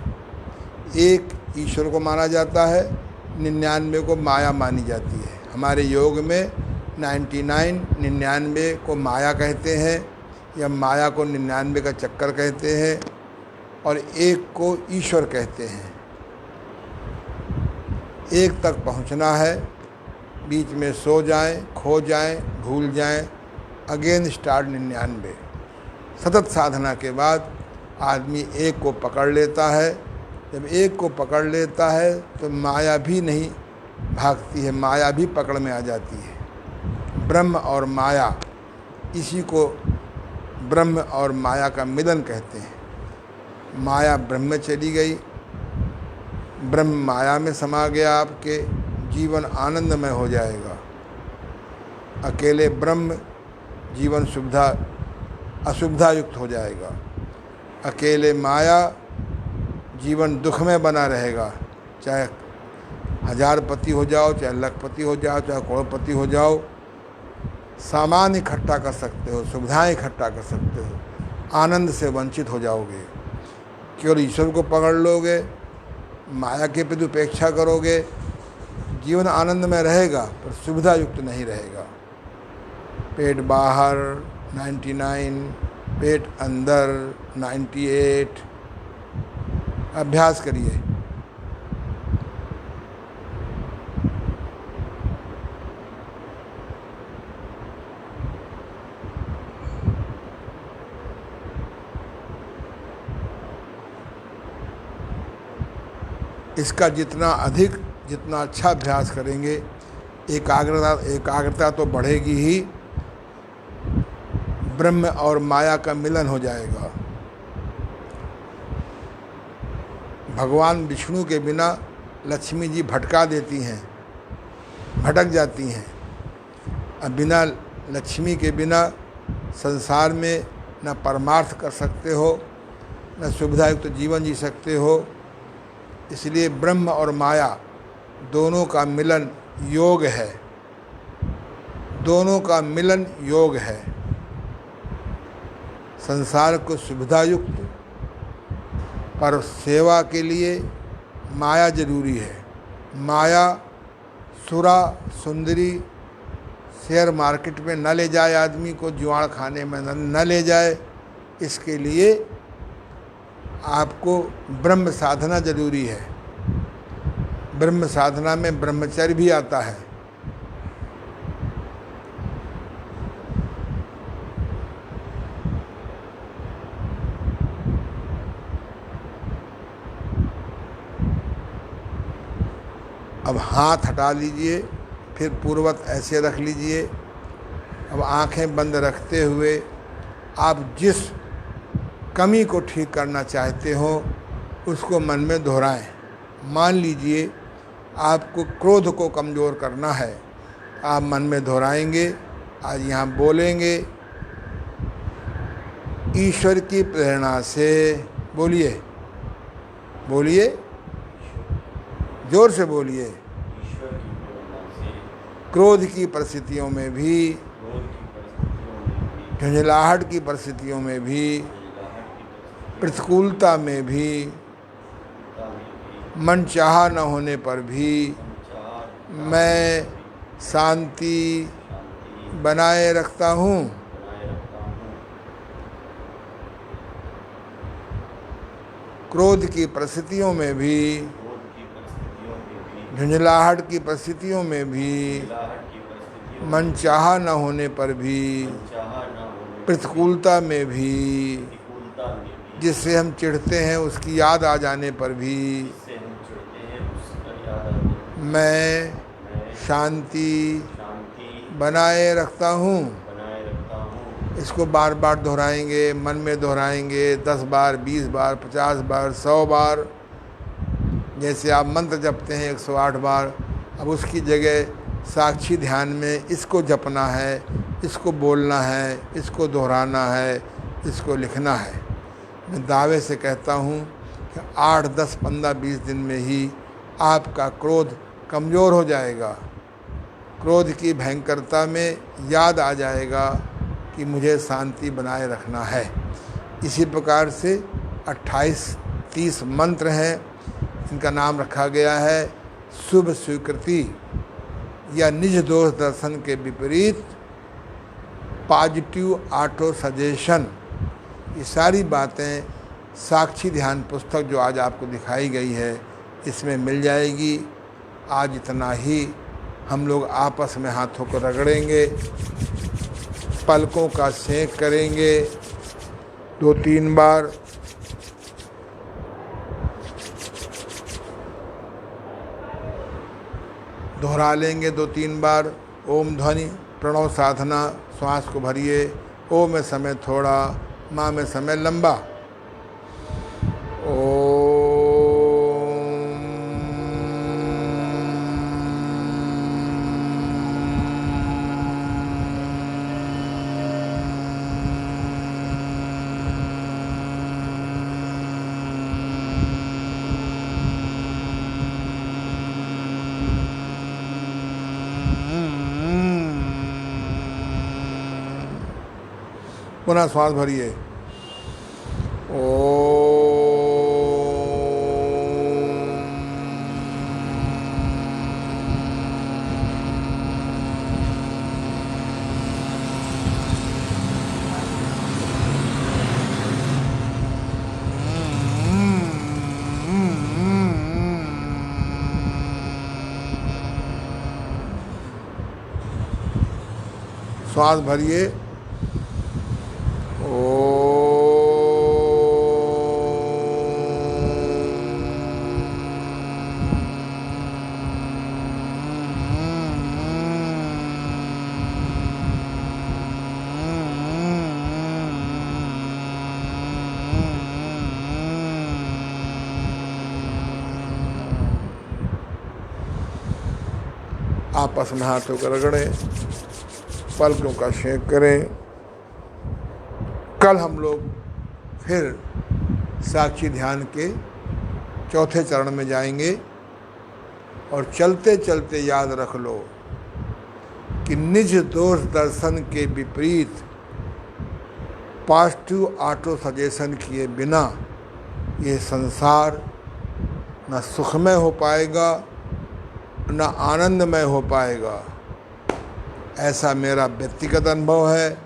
1 ईश्वर को माना जाता है, 99 को माया मानी जाती है। हमारे योग में 99, 99 को माया कहते हैं या माया को 99 का चक्कर कहते हैं और 1 को ईश्वर कहते हैं। 1 तक पहुंचना है। बीच में सो जाएं, खो जाएं, भूल जाएं, अगेन स्टार्ट 99। सतत साधना के बाद आदमी 1 को पकड़ लेता है। जब 1 को पकड़ लेता है तो माया भी नहीं भागती है, माया भी पकड़ में आ जाती है। ब्रह्म और माया, इसी को ब्रह्म और माया का मिलन कहते हैं। माया ब्रह्म में चली गई, ब्रह्म माया में समा गया, आपके जीवन आनंदमय हो जाएगा। अकेले ब्रह्म जीवन सुविधा असुविधा युक्त हो जाएगा। अकेले माया जीवन दुख में बना रहेगा। चाहे 1000पति हो जाओ, चाहे लखपति हो जाओ, चाहे करोड़पति हो जाओ, सामान इकट्ठा कर सकते हो, सुविधाएं इकट्ठा कर सकते हो, आनंद से वंचित हो जाओगे। केवल ईश्वर को पकड़ लोगे, माया के प्रति उपेक्षा करोगे, जीवन आनंद में रहेगा पर सुविधा युक्त नहीं रहेगा। पेट बाहर 99, पेट अंदर 98। अभ्यास करिए। इसका जितना अच्छा अभ्यास करेंगे, एकाग्रता तो बढ़ेगी ही, ब्रह्म और माया का मिलन हो जाएगा। भगवान विष्णु के बिना लक्ष्मी जी भटका देती हैं, भटक जाती हैं। अब बिना लक्ष्मी के बिना संसार में न परमार्थ कर सकते हो, न सुविधायुक्त जीवन जी सकते हो। इसलिए ब्रह्म और माया दोनों का मिलन योग है, दोनों का मिलन योग है। संसार को सुविधायुक्त पर सेवा के लिए माया जरूरी है। माया सुरा सुंदरी शेयर मार्केट में न ले जाए, आदमी को जुआड़ खाने में न ले जाए, इसके लिए आपको ब्रह्म साधना जरूरी है। ब्रह्म साधना में ब्रह्मचर्य भी आता है। अब हाथ हटा लीजिए, फिर पूर्ववत ऐसे रख लीजिए। अब आंखें बंद रखते हुए आप जिस कमी को ठीक करना चाहते हो उसको मन में दोहराएं। मान लीजिए आपको क्रोध को कमज़ोर करना है, आप मन में दोहराएंगे, आज यहाँ बोलेंगे, ईश्वर की प्रेरणा से, बोलिए बोलिए, जोर से बोलिए, क्रोध की परिस्थितियों में भी, झुंझलाहट की परिस्थितियों में भी, प्रतिकूलता में भी, मन चाहा न होने पर भी मैं शांति बनाए रखता हूँ। क्रोध की परिस्थितियों में भी, झुंझलाहट की परिस्थितियों में भी, मन चाहा न होने पर भी, प्रतिकूलता में भी, जिससे हम चिढ़ते हैं उसकी याद आ जाने पर भी मैं शांति बनाए रखता हूँ। इसको बार बार दोहराएंगे, मन में दोहराएंगे, 10 बार, 20 बार, 50 बार, 100 बार। जैसे आप मंत्र जपते हैं 108 बार, अब उसकी जगह साक्षी ध्यान में इसको जपना है, इसको बोलना है, इसको दोहराना है, इसको लिखना है। मैं दावे से कहता हूँ कि 8, 10, 15, 20 दिन में ही आपका क्रोध कमज़ोर हो जाएगा। क्रोध की भयंकरता में याद आ जाएगा कि मुझे शांति बनाए रखना है। इसी प्रकार से 28-30 मंत्र हैं, इनका नाम रखा गया है शुभ स्वीकृति या निज दोष दर्शन के विपरीत पॉजिटिव ऑटो सजेशन। ये सारी बातें साक्षी ध्यान पुस्तक जो आज आपको दिखाई गई है इसमें मिल जाएगी। आज इतना ही। हम लोग आपस में हाथों को रगड़ेंगे, पलकों का सेंक करेंगे 2-3 बार। दोहरा लेंगे 2-3 बार। ओम ध्वनि प्रणव साधना। श्वास को भरिए। ओ में समय थोड़ा, माँ में समय लंबा। ओ पुनः श्वास भरिए। ओ श्वास भरिए। आपस में हाथों को रगड़ें, पलकों का शेक करें। कल हम लोग फिर साक्षी ध्यान के चौथे चरण में जाएंगे। और चलते चलते याद रख लो कि निज दोष दर्शन के विपरीत पॉजिटिव ऑटो सजेशन किए बिना ये संसार न सुखमय हो पाएगा न आनंदमय हो पाएगा। ऐसा मेरा व्यक्तिगत अनुभव है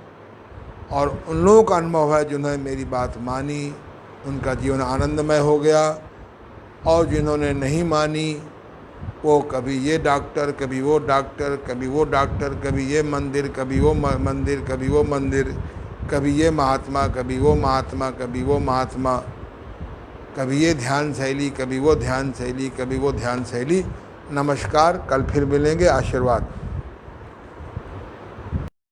और उन लोगों का अनुभव है जिन्होंने मेरी बात मानी, उनका जीवन आनंदमय हो गया। और जिन्होंने नहीं मानी वो कभी ये डॉक्टर, कभी वो डॉक्टर, कभी वो डॉक्टर, कभी ये मंदिर, कभी वो मंदिर, कभी वो मंदिर, कभी ये महात्मा, कभी वो महात्मा, कभी वो महात्मा, कभी ये ध्यान शैली, कभी वो ध्यान शैली, कभी वो ध्यान शैली। नमस्कार, कल फिर मिलेंगे। आशीर्वाद।